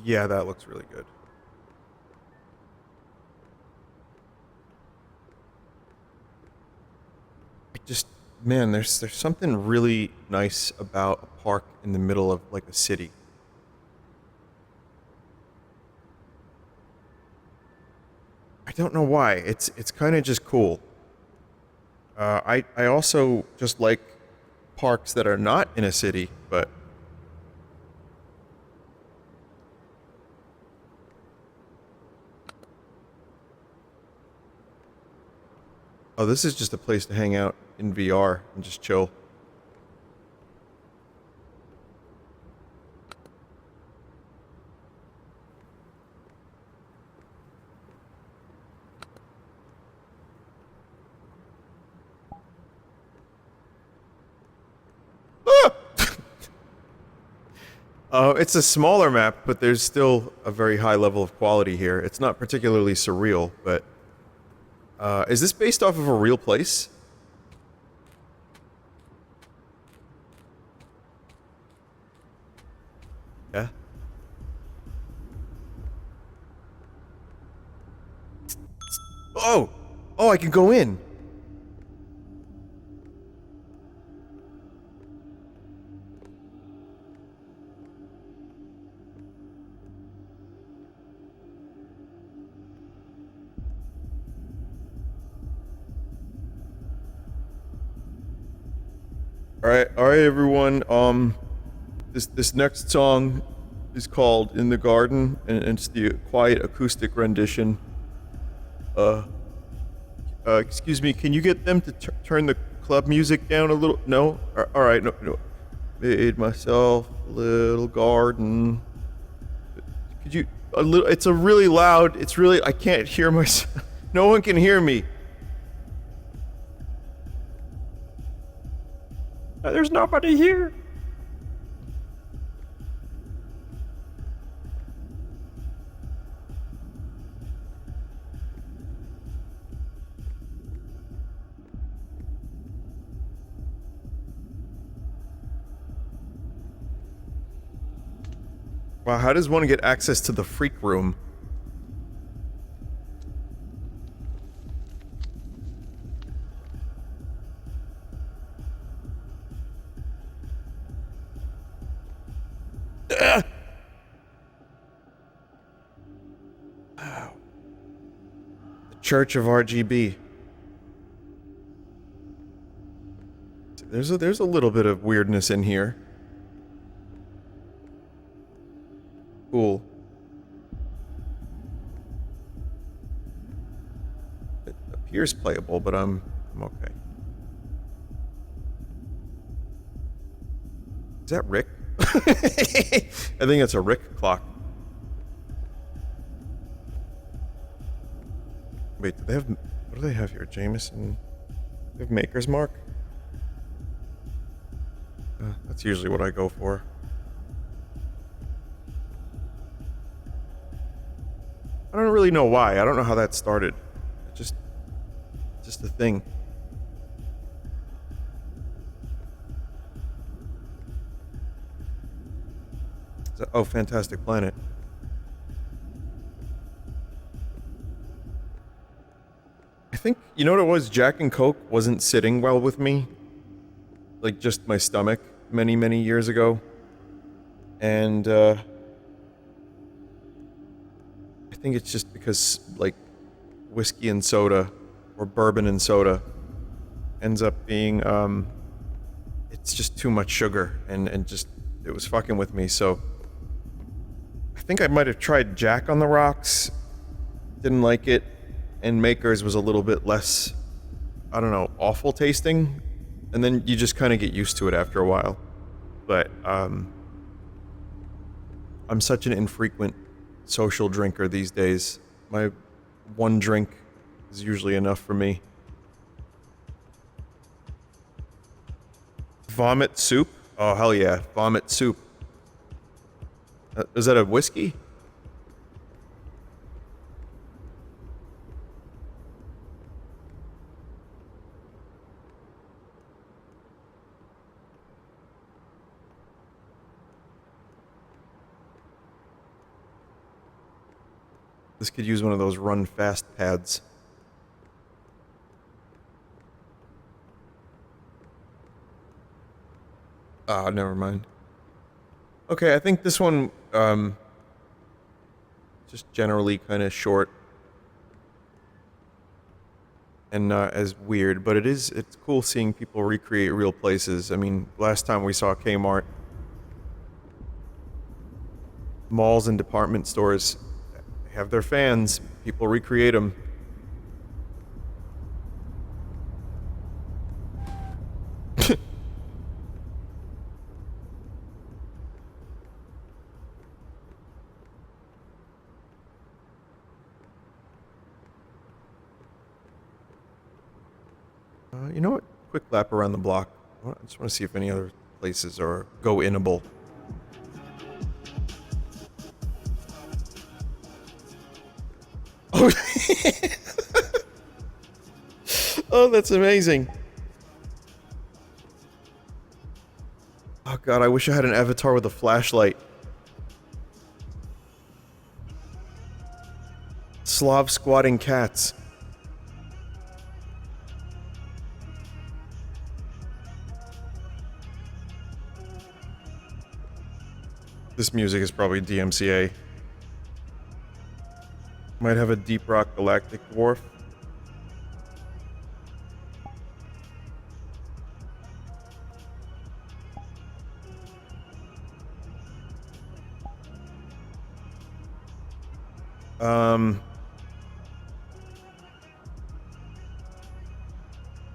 Yeah, that looks really good. Man, there's something really nice about a park in the middle of like a city. I don't know why. It's kind of just cool. I also just like parks that are not in a city, but oh, this is just a place to hang out in VR and just chill. Ah! It's a smaller map, but there's still a very high level of quality here. It's not particularly surreal, but... is this based off of a real place? Yeah. Oh! Oh, I can go in! Alright, everyone, this next song is called In the Garden, and it's the quiet acoustic rendition. Excuse me, can you get them to turn the club music down a little? No? Alright, no. Made myself a little garden. Could you, it's a really loud, I can't hear myself. No one can hear me. There's nobody here. Wow, how does one get access to the freak room? Wow. The Church of RGB. There's a little bit of weirdness in here. Cool. It appears playable, but I'm okay. Is that Rick? I think it's a Rick clock. Wait, do they have... What do they have here? Jameson? They have Maker's Mark? That's usually what I go for. I don't really know why. I don't know how that started. Just a thing. Oh, Fantastic Planet. I think, you know what it was? Jack and Coke wasn't sitting well with me. Like, just my stomach many, many years ago. And, I think it's just because, like, whiskey and soda, or bourbon and soda, ends up being, it's just too much sugar, and just, it was fucking with me, so... I think I might have tried Jack on the Rocks, didn't like it, and Maker's was a little bit less, I don't know, awful tasting, and then you just kind of get used to it after a while. But, I'm such an infrequent social drinker these days. My one drink is usually enough for me. Vomit soup? Oh, hell yeah. Vomit soup. Is that a whiskey? This could use one of those run fast pads. Ah, never mind. Okay, I think this one, just generally kind of short. And not as weird, but it's cool seeing people recreate real places. I mean, last time we saw Kmart. Malls and department stores have their fans. People recreate them. You know what? Quick lap around the block. I just want to see if any other places are go-innable. Oh, oh, that's amazing. Oh god, I wish I had an avatar with a flashlight. Slav squatting cats. This music is probably DMCA. Might have a Deep Rock Galactic Dwarf.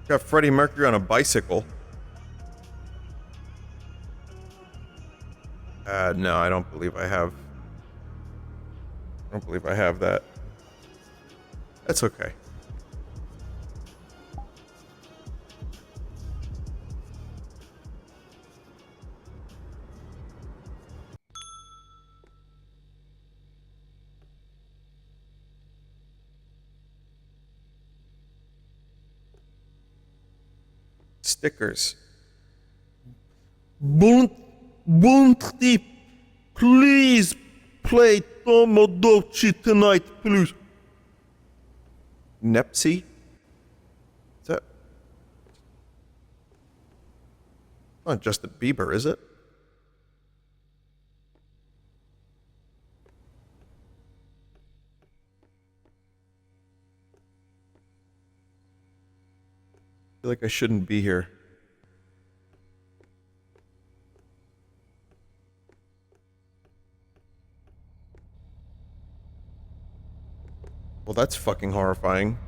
Got Freddie Mercury on a bicycle. No, I don't believe I have. I don't believe I have that. That's okay. Stickers. Bounty, please play Tomodachi tonight, please. Nepsi? Is that... Not Justin Bieber, is it? I feel like I shouldn't be here. Well, that's fucking horrifying.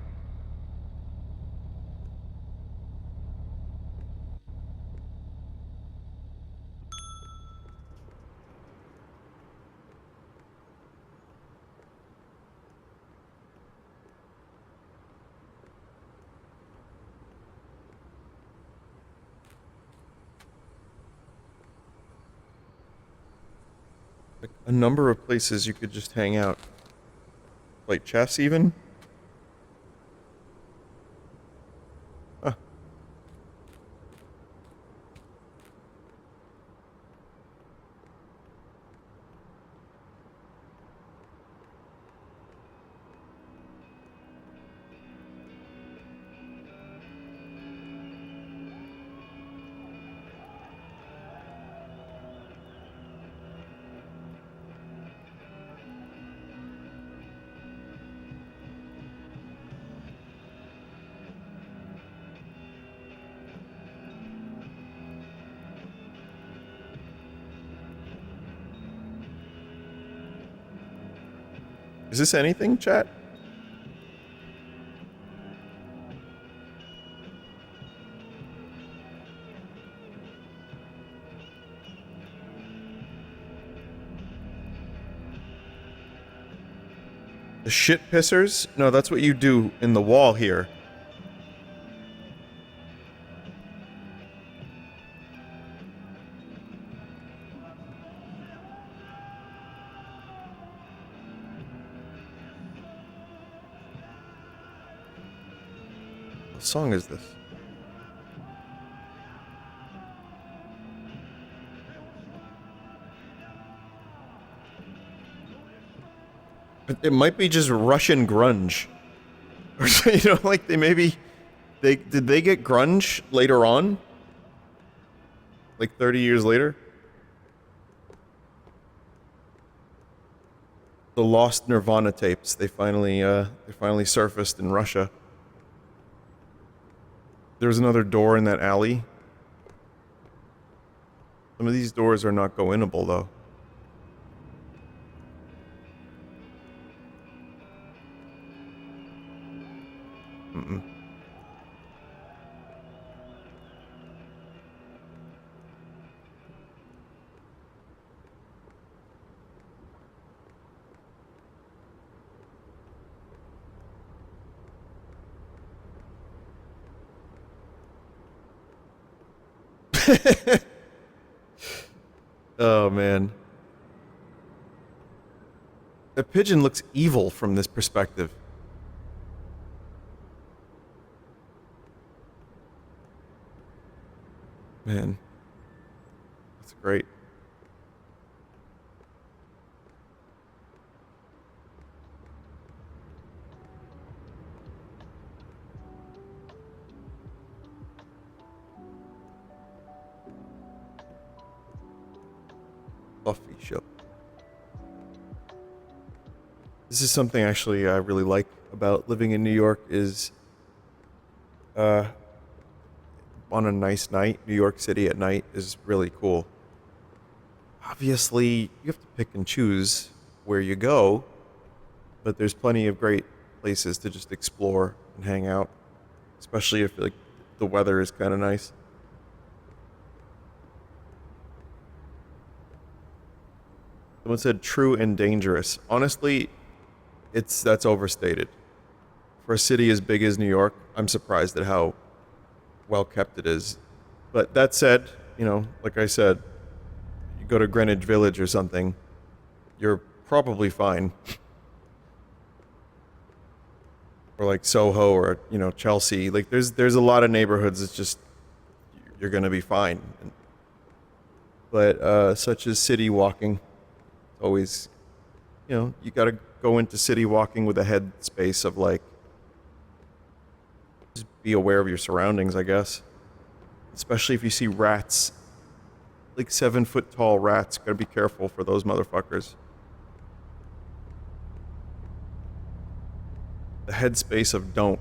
Like a number of places you could just hang out. Play chess, even? Huh. Is this anything, chat? The shit pissers? No, that's what you do in the wall here. What song is this? It might be just Russian grunge. Or, you know, like did they get grunge later on? Like 30 years later? The lost Nirvana tapes, they finally surfaced in Russia. There's another door in that alley. Some of these doors are not go-inable, though. Mm-mm. Oh, man. The pigeon looks evil from this perspective. Man, that's great. Fluffy ship. This is something actually I really like about living in New York is, on a nice night, New York City at night is really cool. Obviously, you have to pick and choose where you go, but there's plenty of great places to just explore and hang out, especially if like the weather is kind of nice. Someone said true and dangerous. Honestly, that's overstated. For a city as big as New York, I'm surprised at how well kept it is. But that said, like I said, you go to Greenwich Village or something, you're probably fine. Or like Soho or, Chelsea. Like there's a lot of neighborhoods it's just you're going to be fine. But such as city walking, always, you got to go into city walking with a headspace of like just be aware of your surroundings, I guess. Especially if you see rats, like 7-foot tall rats. Gotta be careful for those motherfuckers. The headspace of don't.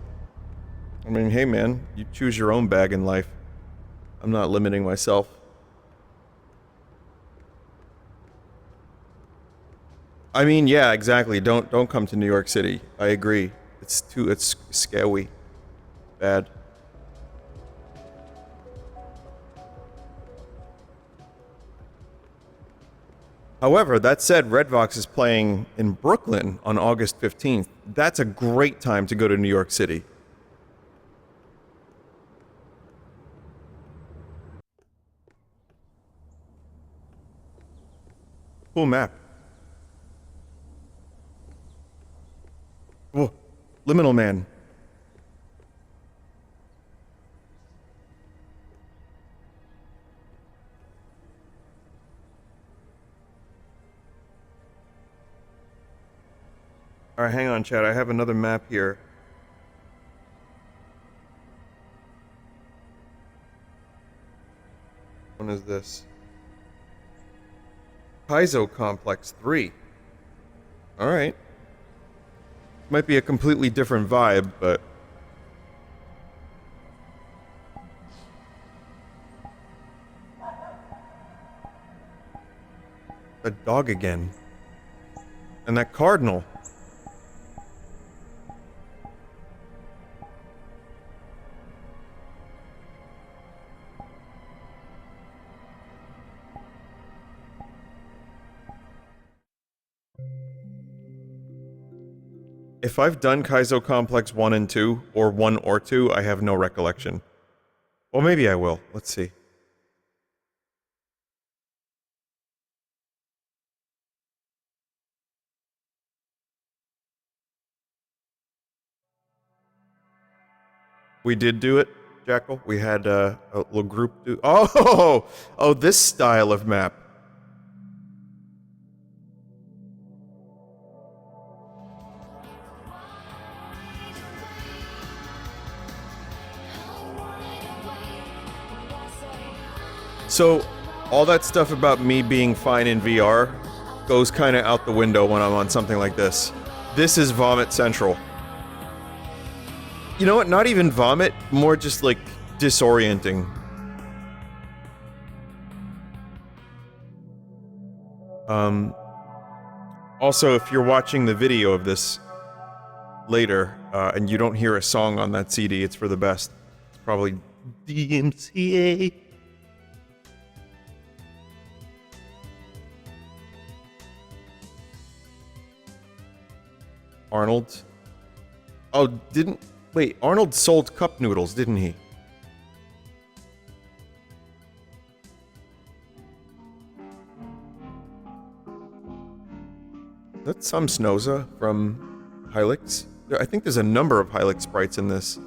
I mean, hey man, you choose your own bag in life. I'm not limiting myself. I mean, yeah, exactly. Don't come to New York City. I agree. It's scary. Bad. However, that said, Redvox is playing in Brooklyn on August 15th. That's a great time to go to New York City. Cool map. Whoa. Liminal Man. Alright, hang on, Chad. I have another map here. What is this? Kaizokomplex 3. Alright. Might be a completely different vibe, but... A dog again. And that cardinal. If I've done Kaizokomplex 1 and 2, or 1 or 2, I have no recollection. Well, maybe I will. Let's see. We did do it, Jackal. We had a little group do... Oh, this style of map. So, all that stuff about me being fine in VR goes kind of out the window when I'm on something like this. This is Vomit Central. You know what? Not even vomit, more just like disorienting. Also, if you're watching the video of this later, and you don't hear a song on that CD, it's for the best. It's probably DMCA. Arnold? Oh, wait, Arnold sold cup noodles, didn't he? That's some Snoza from Hylix. I think there's a number of Hylix sprites in this.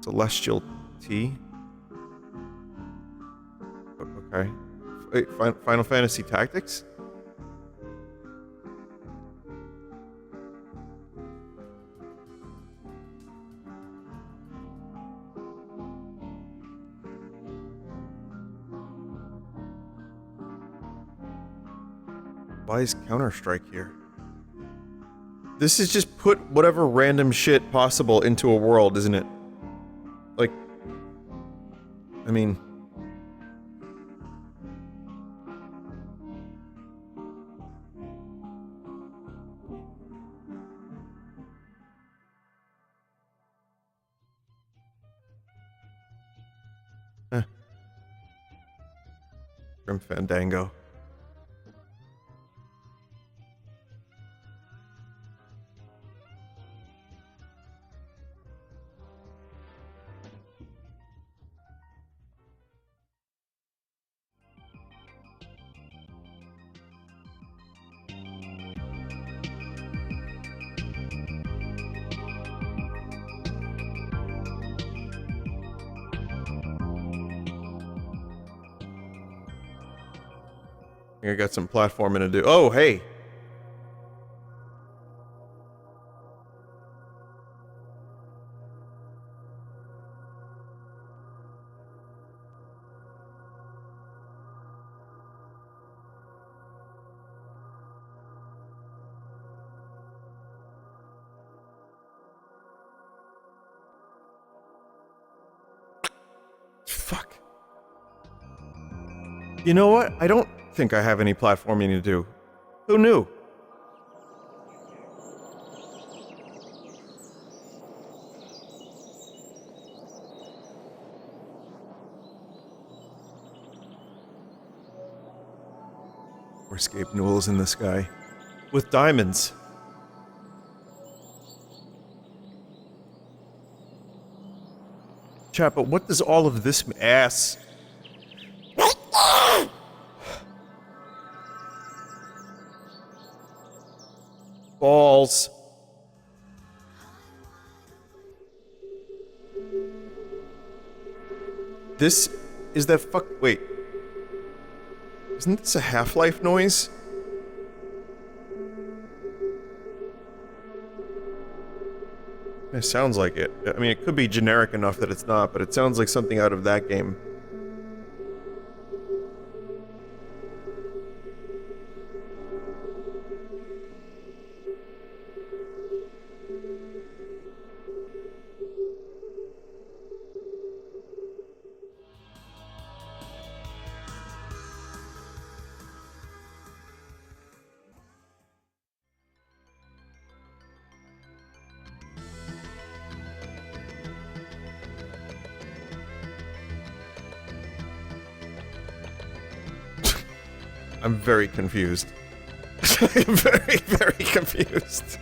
Celestial Tea. Okay. Wait, Final Fantasy Tactics? Why is Counter-Strike here? This is just put whatever random shit possible into a world, isn't it? Like... I mean... Eh. Grim Fandango. I think I got some platforming to do. Oh, hey! Fuck. You know what? I don't think I have any platforming to do. Who knew? Or escape Newell's in the sky. With diamonds. Chat, but what does all of this ass? Balls. This is that fuck. Wait. Isn't this a Half-Life noise? It sounds like it. I mean, it could be generic enough that it's not, but it sounds like something out of that game. I'm very confused. I'm very, very confused.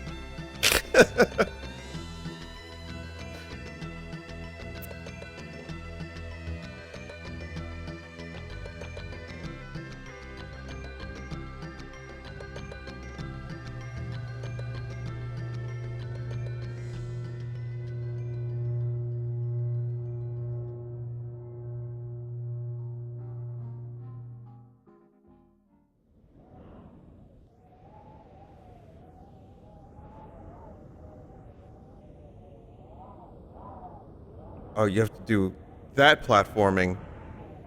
Oh, you have to do that platforming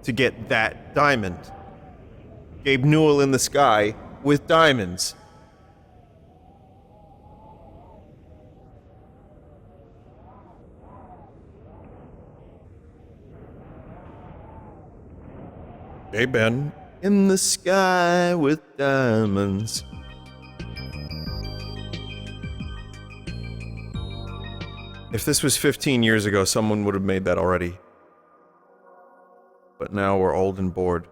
to get that diamond. Gabe Newell in the sky with diamonds. Hey Ben, in the sky with diamonds. If this was 15 years ago, someone would have made that already. But now we're old and bored.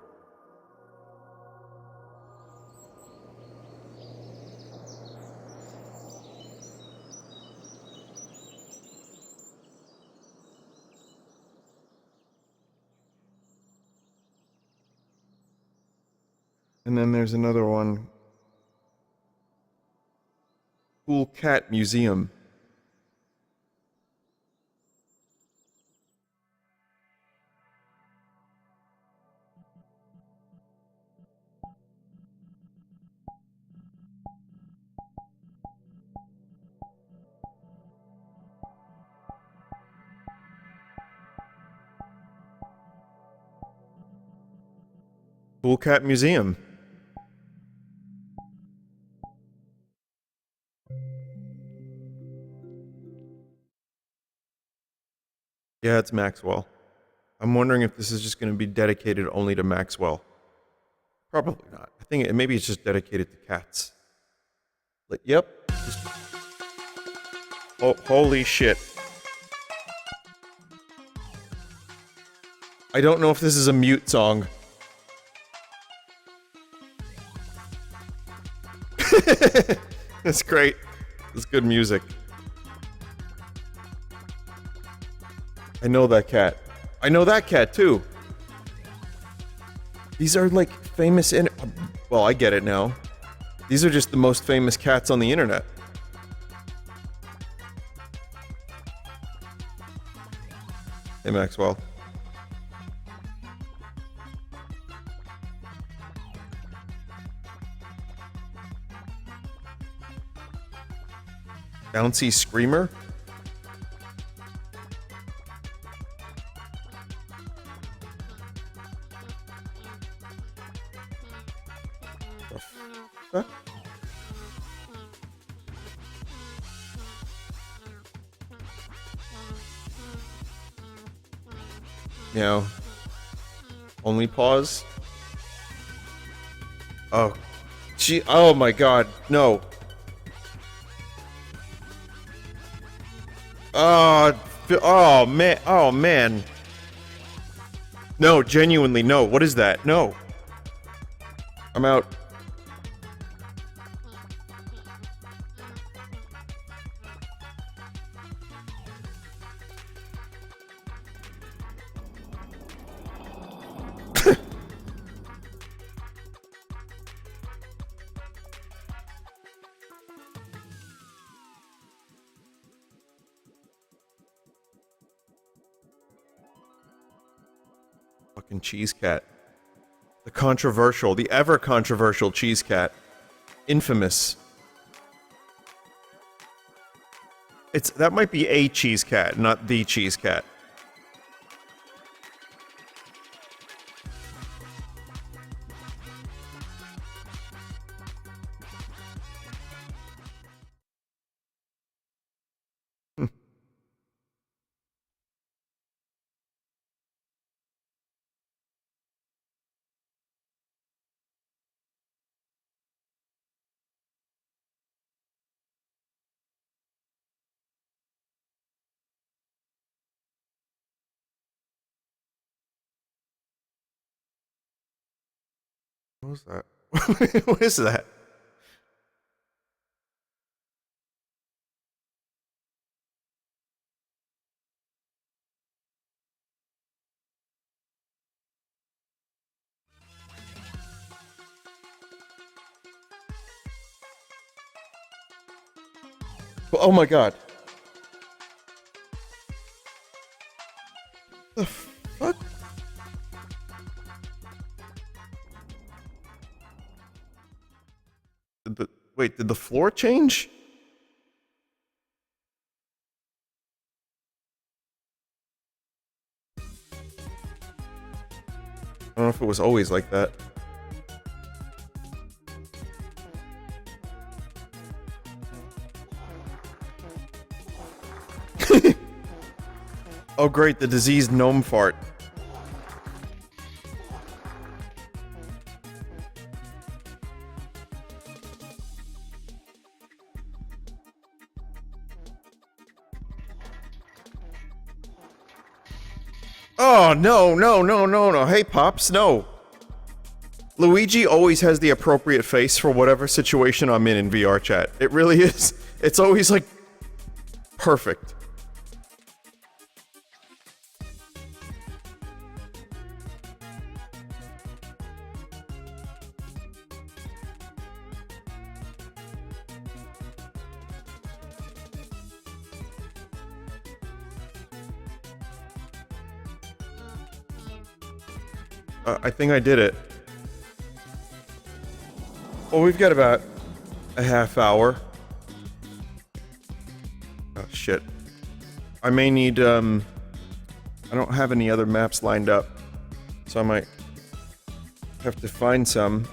And then there's another one. Cool Cat Museum. Cool Cat Museum. Yeah, it's Maxwell. I'm wondering if this is just going to be dedicated only to Maxwell. Probably not. I think maybe it's just dedicated to cats. Like, yep. Oh, holy shit. I don't know if this is a mute song. That's great. That's good music. I know that cat. I know that cat too. These are like famous well, I get it now. These are just the most famous cats on the internet. Hey, Maxwell. Bouncy Screamer? Huh? Meow. Only pause? Oh. Oh my god, no. Oh man, oh man. No, genuinely, no. What is that? No. I'm out. Fucking cheese cat. The controversial, the ever controversial cheese cat. Infamous. That might be a cheese cat, not the cheese cat. What was that? What is that? Oh my god. The fuck? Wait, did the floor change? I don't know if it was always like that. Oh great, the diseased gnome fart. Oh, no, no, no, no, no. Hey, Pops, no. Luigi always has the appropriate face for whatever situation I'm in VRChat. It really is. It's always, like, perfect. I think I did it. Well, we've got about a half hour. Oh, shit. I may need, I don't have any other maps lined up. So I might Have to find some.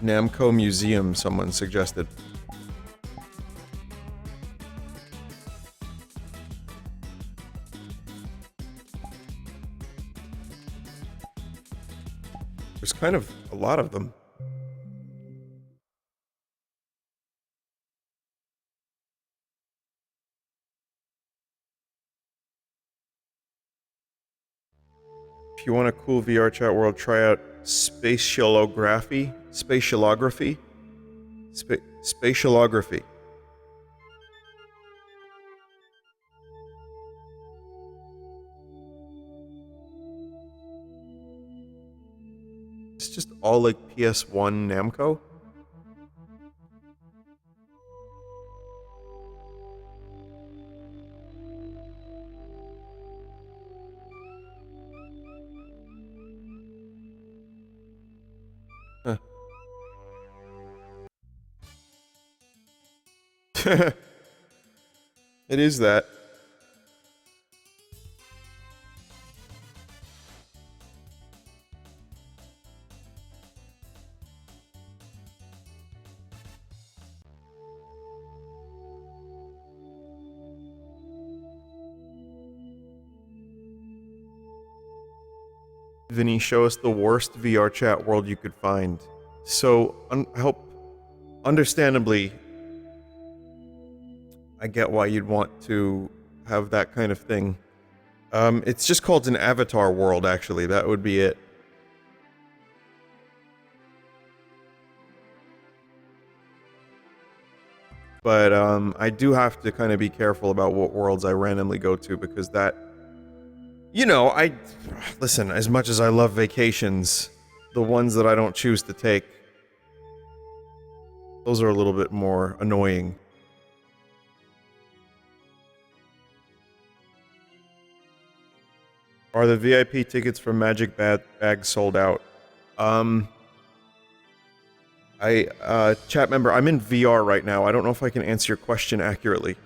Namco Museum, someone suggested. There's kind of a lot of them. If you want a cool VRChat world, try out Spatialography. Spatialography? Spatialography. It's just all like PS1 Namco. Huh. It is that. Vinny, show us the worst VRChat world you could find. So, understandably, I get why you'd want to have that kind of thing. It's just called an avatar world, actually. That would be it. But, I do have to kind of be careful about what worlds I randomly go to, because that... You know, listen, as much as I love vacations, the ones that I don't choose to take, those are a little bit more annoying. Are the VIP tickets for Magic Bag sold out? Chat member, I'm in VR right now. I don't know if I can answer your question accurately.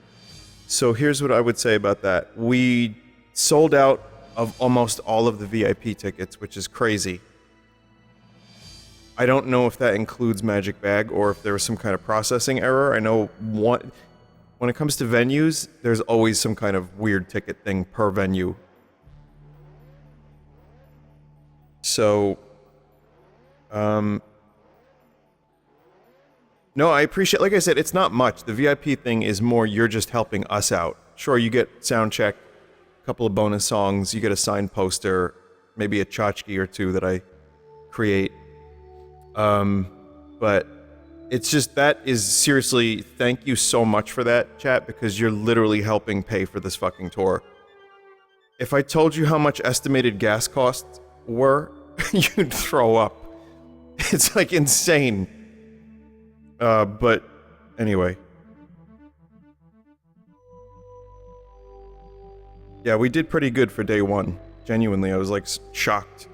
So here's what I would say about that. We sold out of almost all of the VIP tickets, which is crazy. I don't know if that includes Magic Bag or if there was some kind of processing error. I know when it comes to venues, there's always some kind of weird ticket thing per venue. So, no, I appreciate, like I said, it's not much. The VIP thing is more you're just helping us out. Sure, you get sound check, a couple of bonus songs, you get a signed poster, maybe a tchotchke or two that I create. But it's just, that is seriously, thank you so much for that, chat, because you're literally helping pay for this fucking tour. If I told you how much estimated gas costs were, you'd throw up. It's like insane. But anyway. Yeah, we did pretty good for day one. Genuinely, I was like shocked.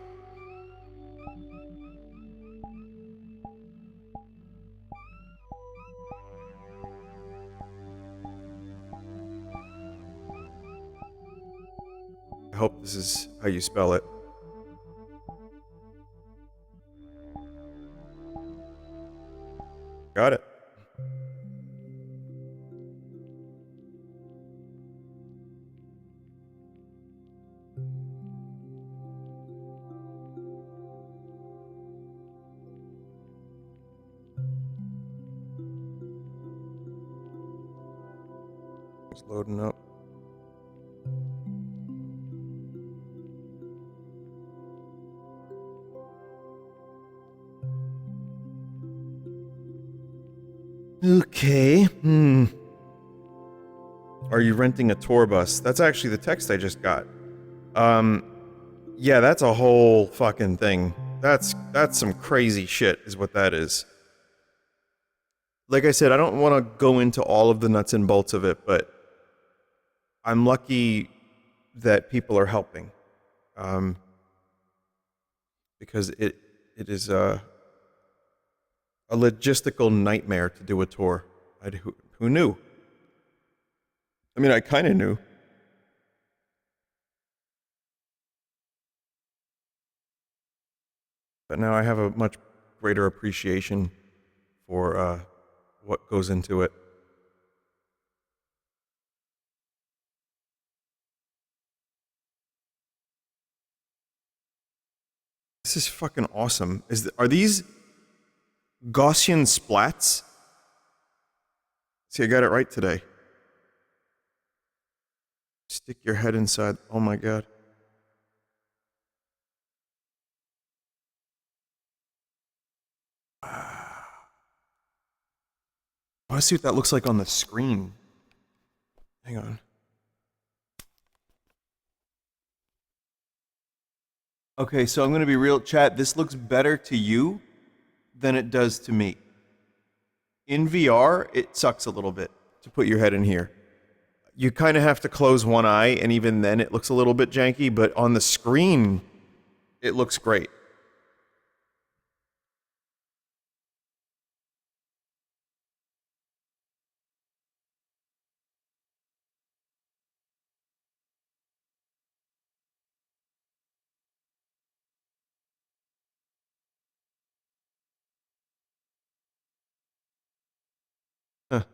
I hope this is how you spell it. Got it. It's loading up. Okay. Are you renting a tour bus? That's actually the text I just got. Yeah, that's a whole fucking thing. That's some crazy shit, is what that is. Like I said, I don't want to go into all of the nuts and bolts of it, but I'm lucky that people are helping. Because it is, a logistical nightmare to do a tour. Who knew? I mean, I kind of knew. But now I have a much greater appreciation for what goes into it. This is fucking awesome. Are these Gaussian splats? See, I got it right today. Stick your head inside. Oh my god. I want to see what that looks like on the screen. Hang on. Okay, so I'm going to be real, chat. This looks better to you than it does to me. In VR, it sucks a little bit to put your head in here. You kind of have to close one eye, and even then it looks a little bit janky, but on the screen, it looks great. Huh.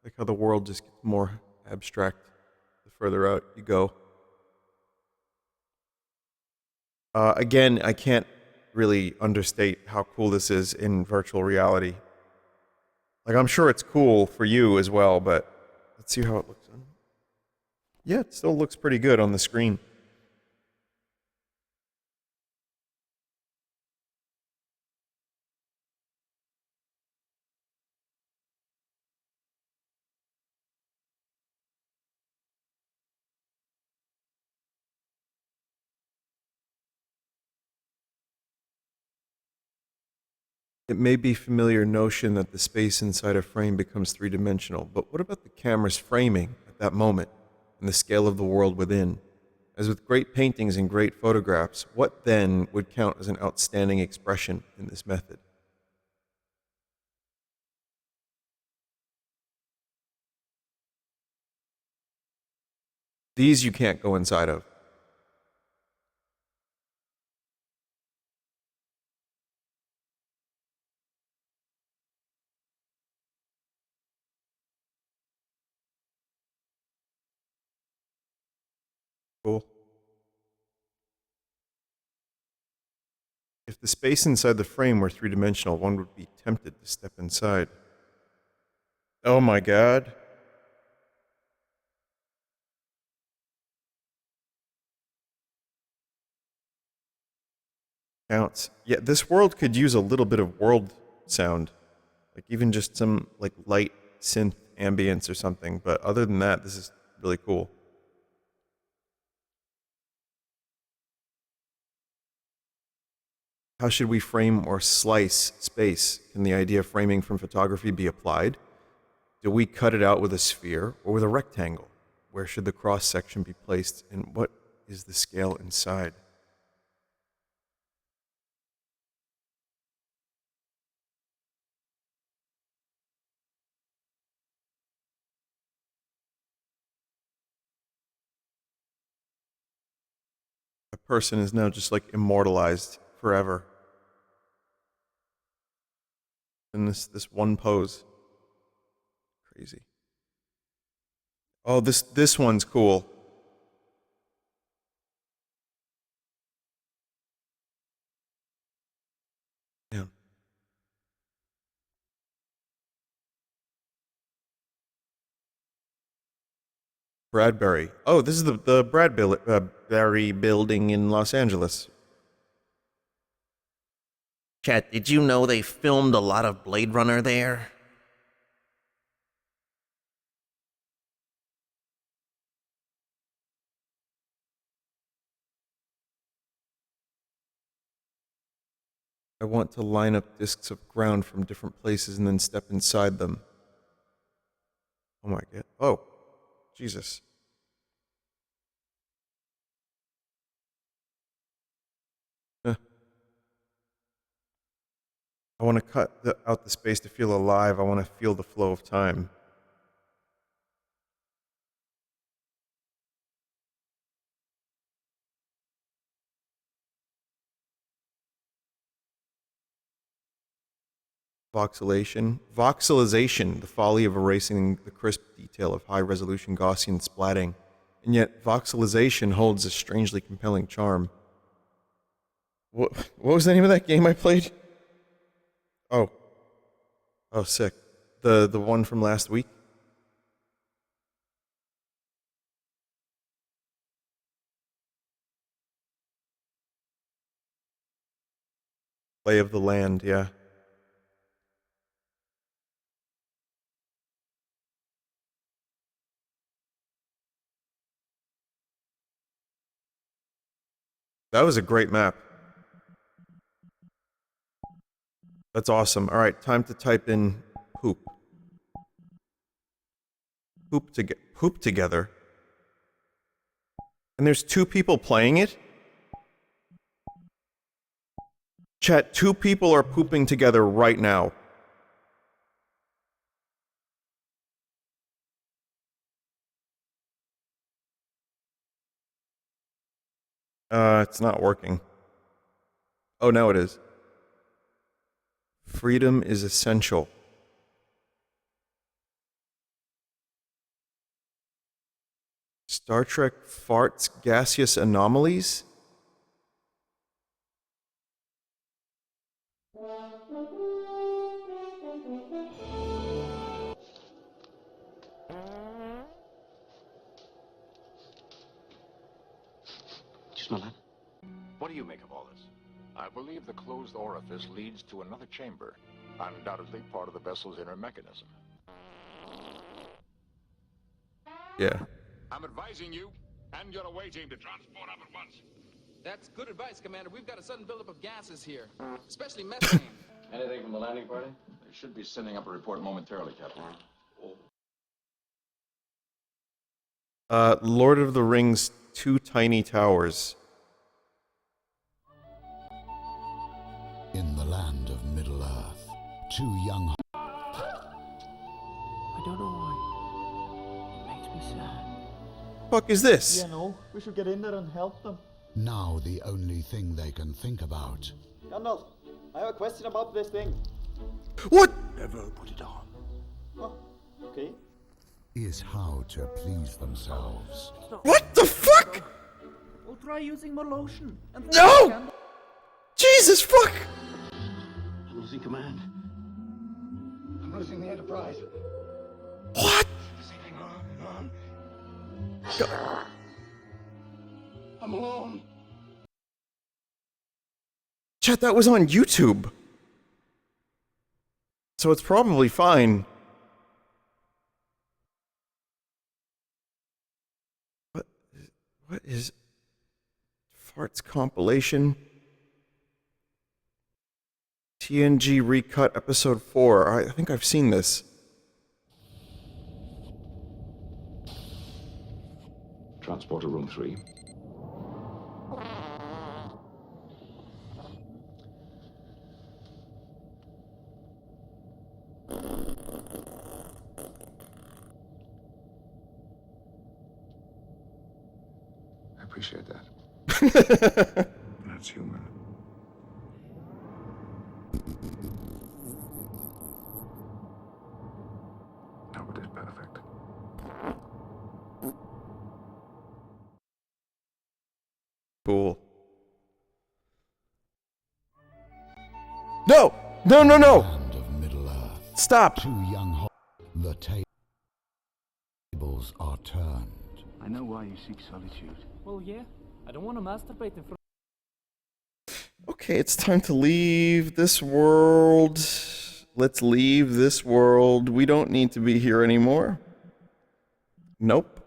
Like how the world just gets more abstract the further out you go. Again, I can't really understate how cool this is in virtual reality. Like, I'm sure it's cool for you as well, but let's see how it looks. Yeah, it still looks pretty good on the screen. It may be a familiar notion that the space inside a frame becomes three-dimensional, but what about the camera's framing at that moment and the scale of the world within? As with great paintings and great photographs, what then would count as an outstanding expression in this method? These you can't go inside of. Cool. If the space inside the frame were three-dimensional, one would be tempted to step inside. Oh my god. Counts. Yeah, this world could use a little bit of world sound. Like even just some like light synth ambience or something. But other than that, this is really cool. How should we frame or slice space? Can the idea of framing from photography be applied? Do we cut it out with a sphere or with a rectangle? Where should the cross section be placed, and what is the scale inside? A person is now just like immortalized forever in this one pose. Crazy. Oh, this one's cool. Yeah. Bradbury. Oh, this is the Bradbury building in Los Angeles. Chat, did you know they filmed a lot of Blade Runner there? I want to line up discs of ground from different places and then step inside them. Oh my god. Oh, Jesus. Huh. I want to cut out the space to feel alive. I want to feel the flow of time. Voxelation. Voxelization, the folly of erasing the crisp detail of high-resolution Gaussian splatting. And yet, voxelization holds a strangely compelling charm. What was the name of that game I played? Oh. Oh, sick. The one from last week? Lay of the Land, yeah. That was a great map. That's awesome. All right, time to type in poop. Poop together. And there's 2 people playing it? Chat, 2 people are pooping together right now. It's not working. Oh, now it is. Freedom is essential. Star Trek farts gaseous anomalies? Did you smell that? What do you make of all this? I believe the closed orifice leads to another chamber, undoubtedly part of the vessel's inner mechanism. Yeah. I'm advising you and your away team to transport up at once. That's good advice, Commander. We've got a sudden buildup of gases here, especially methane. Anything from the landing party? They should be sending up a report momentarily, Captain. Lord of the Rings, 2 tiny towers. In the land of Middle Earth, 2 young... I don't know why. It makes me sad. Fuck is this? Yeah, no, we should get in there and help them. Now the only thing they can think about... Gandalf, I have a question about this thing. What? Never put it on. Oh, okay. ...is how to please themselves. What the fuck? We'll try using more lotion. And No! Jesus fuck! I'm losing command. I'm losing the Enterprise. What? I'm alone. Chat, that was on YouTube. So it's probably fine. What is... Farts compilation? TNG Recut Episode 4. I think I've seen this. Transporter room 3. I appreciate that. That's human. Nobody's perfect. Cool. No! No, no, no! Land of Middle Earth. Stop! 2 young... The tables are turned. I know why you seek solitude. Well, yeah. I don't want to masturbate in front. Okay, it's time to leave this world. Let's leave this world. We don't need to be here anymore. Nope.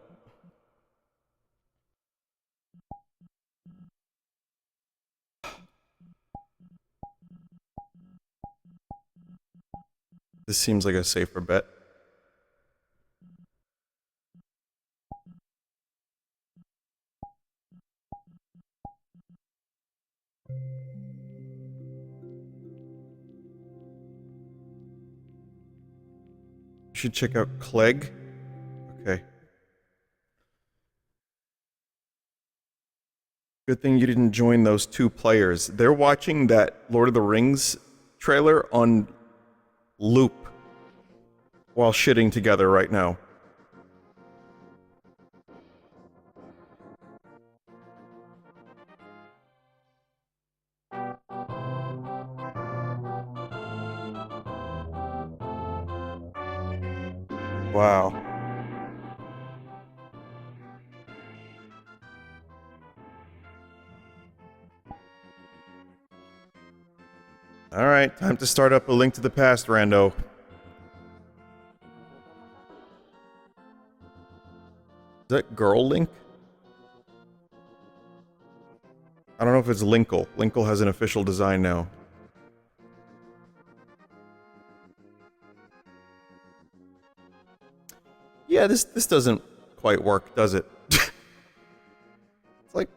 This seems like a safer bet. should check out Cleg. Okay. Good thing you didn't join those 2 players. They're watching that Lord of the Rings trailer on loop while shitting together right now. Wow. Alright, time to start up A Link to the Past, rando. Is that Girl Link? I don't know if it's Linkle. Linkle has an official design now. Yeah, this doesn't quite work, does it? It's like,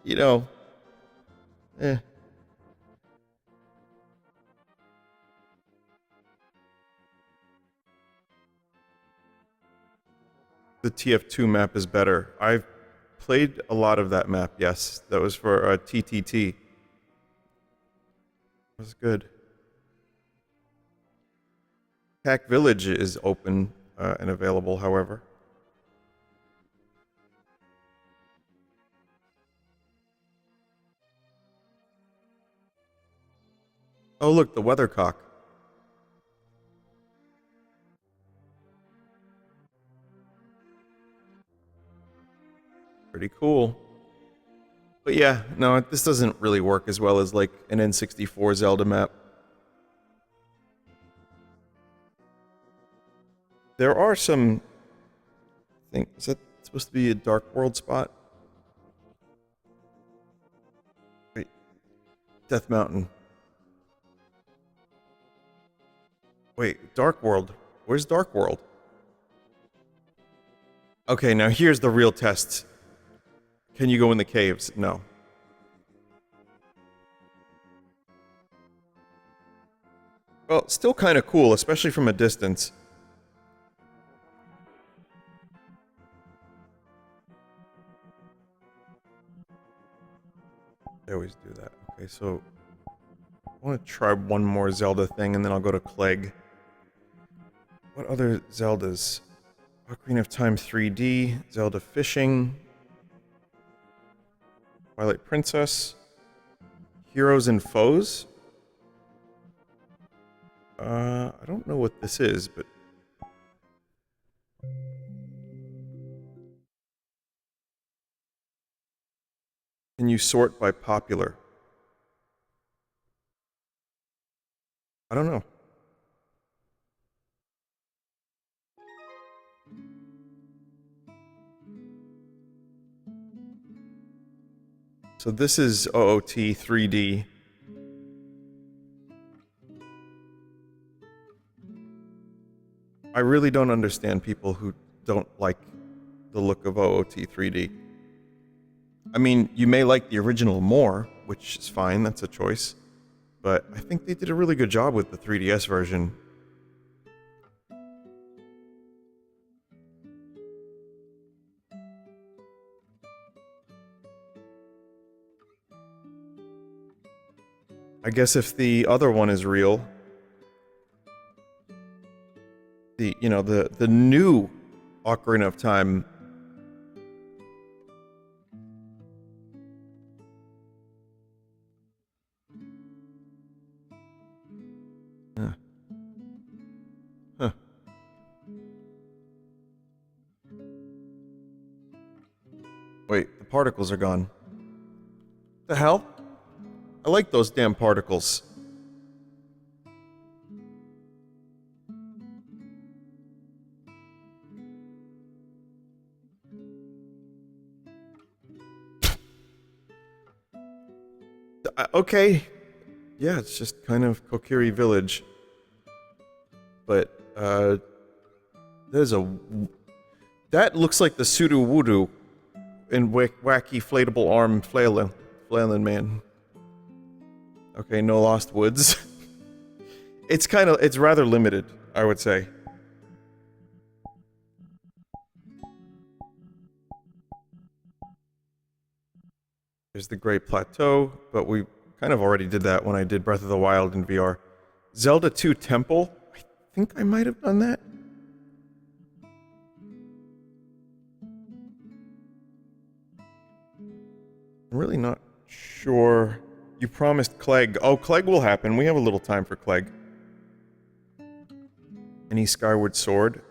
you know... Eh. The TF2 map is better. I've played a lot of that map, yes. That was for TTT. It was good. Pack Village is open and available, however. Oh, look, the weathercock. Pretty cool. But yeah, no, this doesn't really work as well as like an N64 Zelda map. There are some... is that supposed to be a Dark World spot? Wait. Death Mountain. Wait, Dark World. Where's Dark World? Okay, now here's the real test. Can you go in the caves? No. Well, still kind of cool, especially from a distance. They always do that. Okay, so... I want to try one more Zelda thing, and then I'll go to Cleg. What other Zeldas? Ocarina of Time 3D, Zelda Fishing... Twilight Princess. Heroes and Foes? I don't know what this is, but... Can you sort by popular? I don't know. So this is OOT 3D. I really don't understand people who don't like the look of OOT 3D. I mean, you may like the original more, which is fine, that's a choice. But I think they did a really good job with the 3DS version. I guess if the other one is real, the new Ocarina of Time Huh. Wait, the particles are gone. The hell? I like those damn particles. Okay. Yeah, it's just kind of Kokiri Village. But, there's a... That looks like the Sudowoodo in Wacky Flatable Arm Flailing Man. Okay, no Lost Woods. It's rather limited, I would say. There's the Great Plateau, but we kind of already did that when I did Breath of the Wild in VR. Zelda 2 Temple? I think I might have done that. I'm really not sure. You promised Cleg. Oh, Cleg will happen. We have a little time for Cleg. Any Skyward Sword?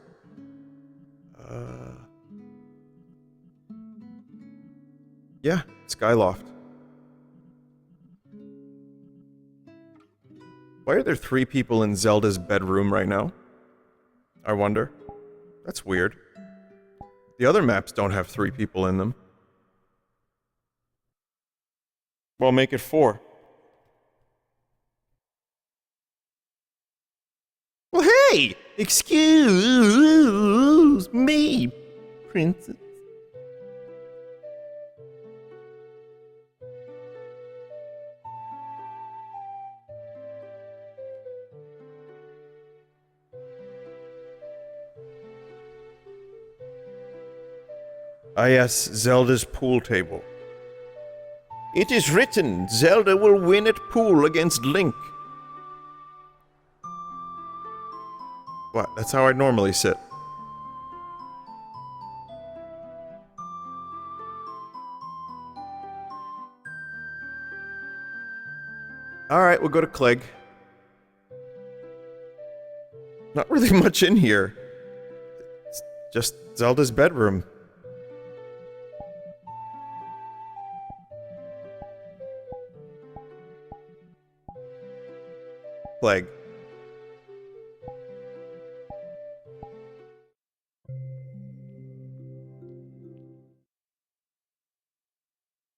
Yeah, Skyloft. Why are there 3 people in Zelda's bedroom right now? I wonder. That's weird. The other maps don't have 3 people in them. Well, make it 4. Well, hey! Excuse me, princess. Ah yes, Zelda's pool table. It is written, Zelda will win at pool against Link. What? That's how I normally sit. Alright, we'll go to Cleg. Not really much in here. It's just Zelda's bedroom. Cleg.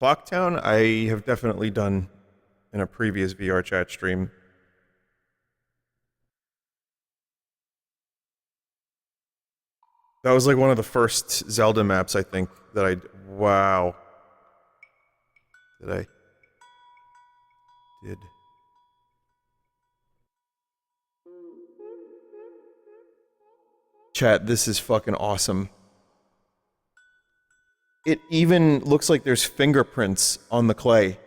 Clocktown, I have definitely done in a previous VRChat stream. That was like one of the first Zelda maps, I think, that I... Wow. Did. Chat, this is fucking awesome. It even looks like there's fingerprints on the clay.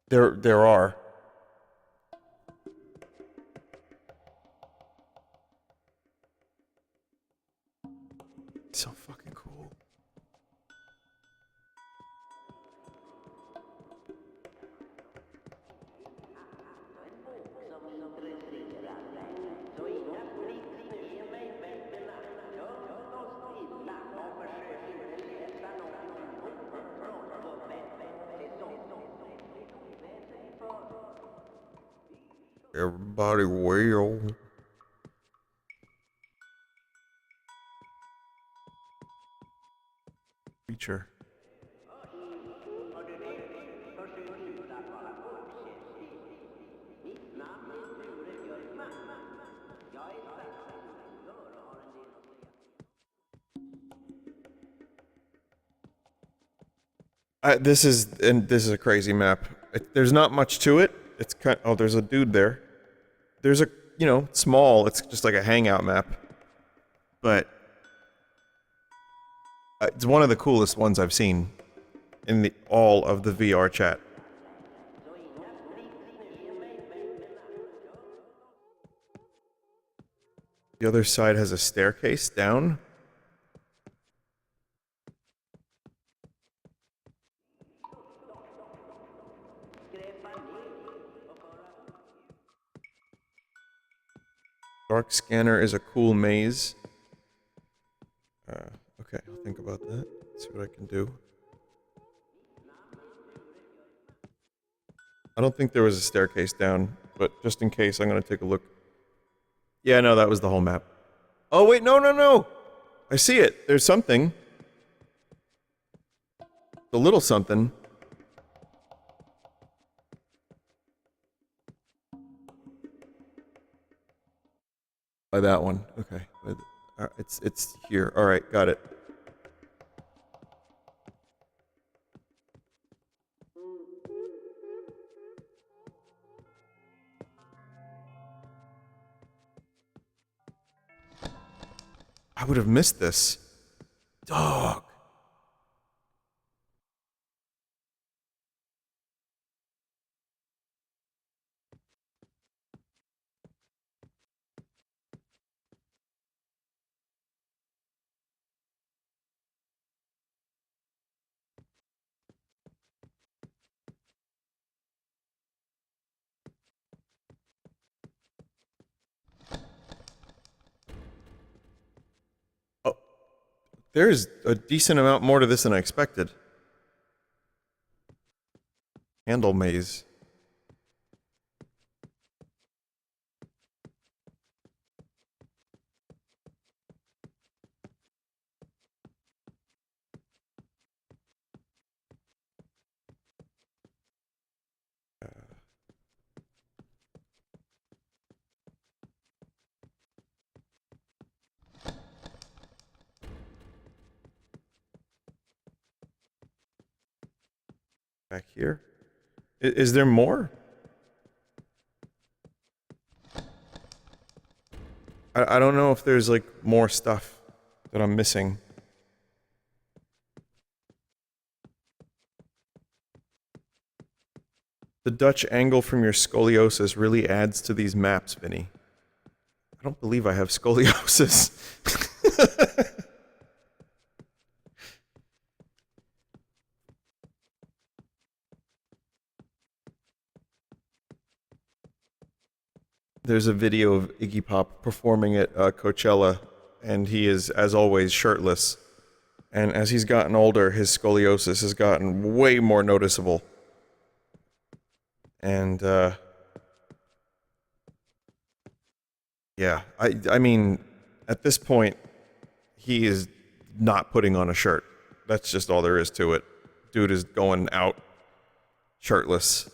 There are. So fucking cool. Everybody will. Feature. This is a crazy map. There's not much to it. It's kind. Oh, there's a dude there. There's a, you know, small. It's just like a hangout map, but it's one of the coolest ones I've seen in all of the VR chat. The other side has a staircase down. Dark Scanner is a cool maze. Okay, I'll think about that. See what I can do. I don't think there was a staircase down, but just in case, I'm gonna take a look. Yeah, no, that was the whole map. Oh, wait, no! I see it. There's something. A little something. By that one. Okay. It's here. Alright, got it. I would have missed this. Duh, There's a decent amount more to this than I expected. Handle maze. Back here. Is there more? I don't know if there's like more stuff that I'm missing. The Dutch angle from your scoliosis really adds to these maps, Vinny. I don't believe I have scoliosis. There's a video of Iggy Pop performing at Coachella, and he is, as always, shirtless. And as he's gotten older, his scoliosis has gotten way more noticeable. And, yeah, I mean, at this point, he is not putting on a shirt. That's just all there is to it. Dude is going out shirtless.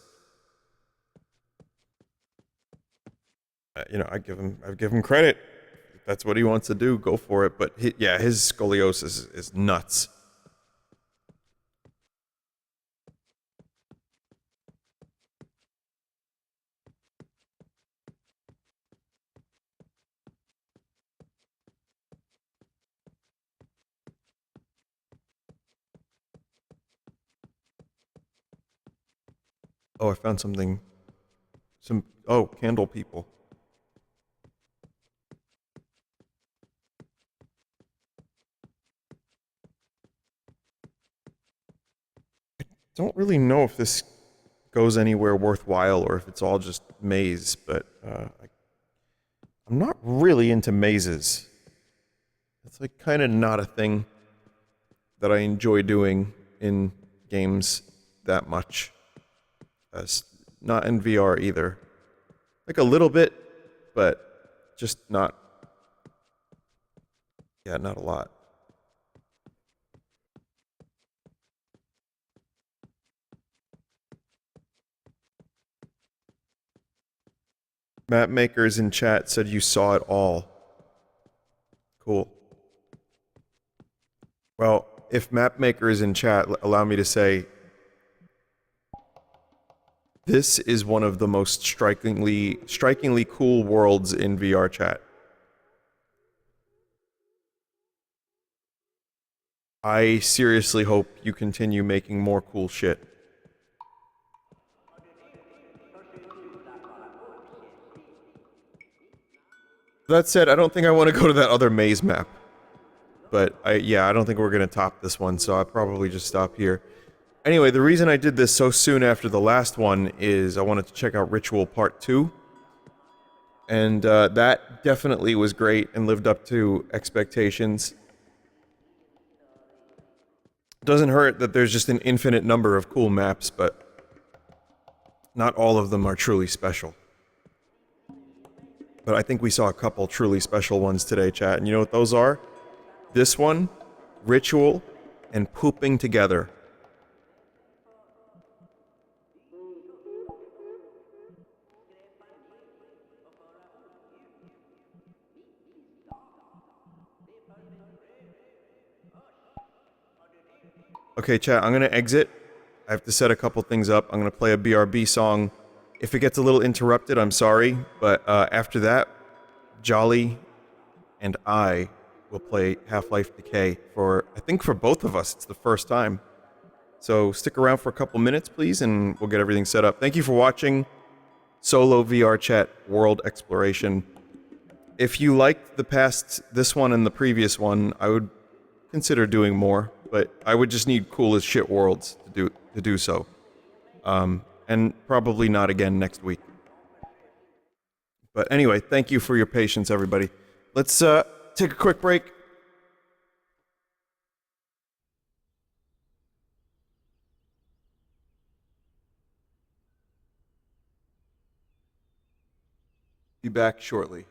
You know, I give him credit. If that's what he wants to do, go for it. But yeah, his scoliosis is nuts. Oh, I found something. Oh, candle people. Don't really know if this goes anywhere worthwhile or if it's all just maze, but I'm not really into mazes. It's like kind of not a thing that I enjoy doing in games that much. Not in VR either. Like a little bit, but just not. Yeah, not a lot. Map makers in chat said you saw it all. Cool. Well, if map makers in chat allow me to say, this is one of the most strikingly cool worlds in VRChat. I seriously hope you continue making more cool shit. That said, I don't think I want to go to that other maze map. But I don't think we're going to top this one, so I'll probably just stop here. Anyway, the reason I did this so soon after the last one is I wanted to check out Ritual Part 2. And that definitely was great and lived up to expectations. Doesn't hurt that there's just an infinite number of cool maps, but not all of them are truly special. But I think we saw a couple truly special ones today, chat. And you know what those are? This one, Ritual, and Pooping Together. Okay, chat, I'm gonna exit. I have to set a couple things up. I'm gonna play a BRB song. If it gets a little interrupted, I'm sorry, but after that, Jolly and I will play Half-Life Decay for, I think for both of us, it's the first time. So stick around for a couple minutes, please, and we'll get everything set up. Thank you for watching Solo VRChat World Exploration. If you liked this one and the previous one, I would consider doing more, but I would just need cool as shit worlds to do so. And probably not again next week. But anyway, thank you for your patience, everybody. Let's take a quick break. Be back shortly.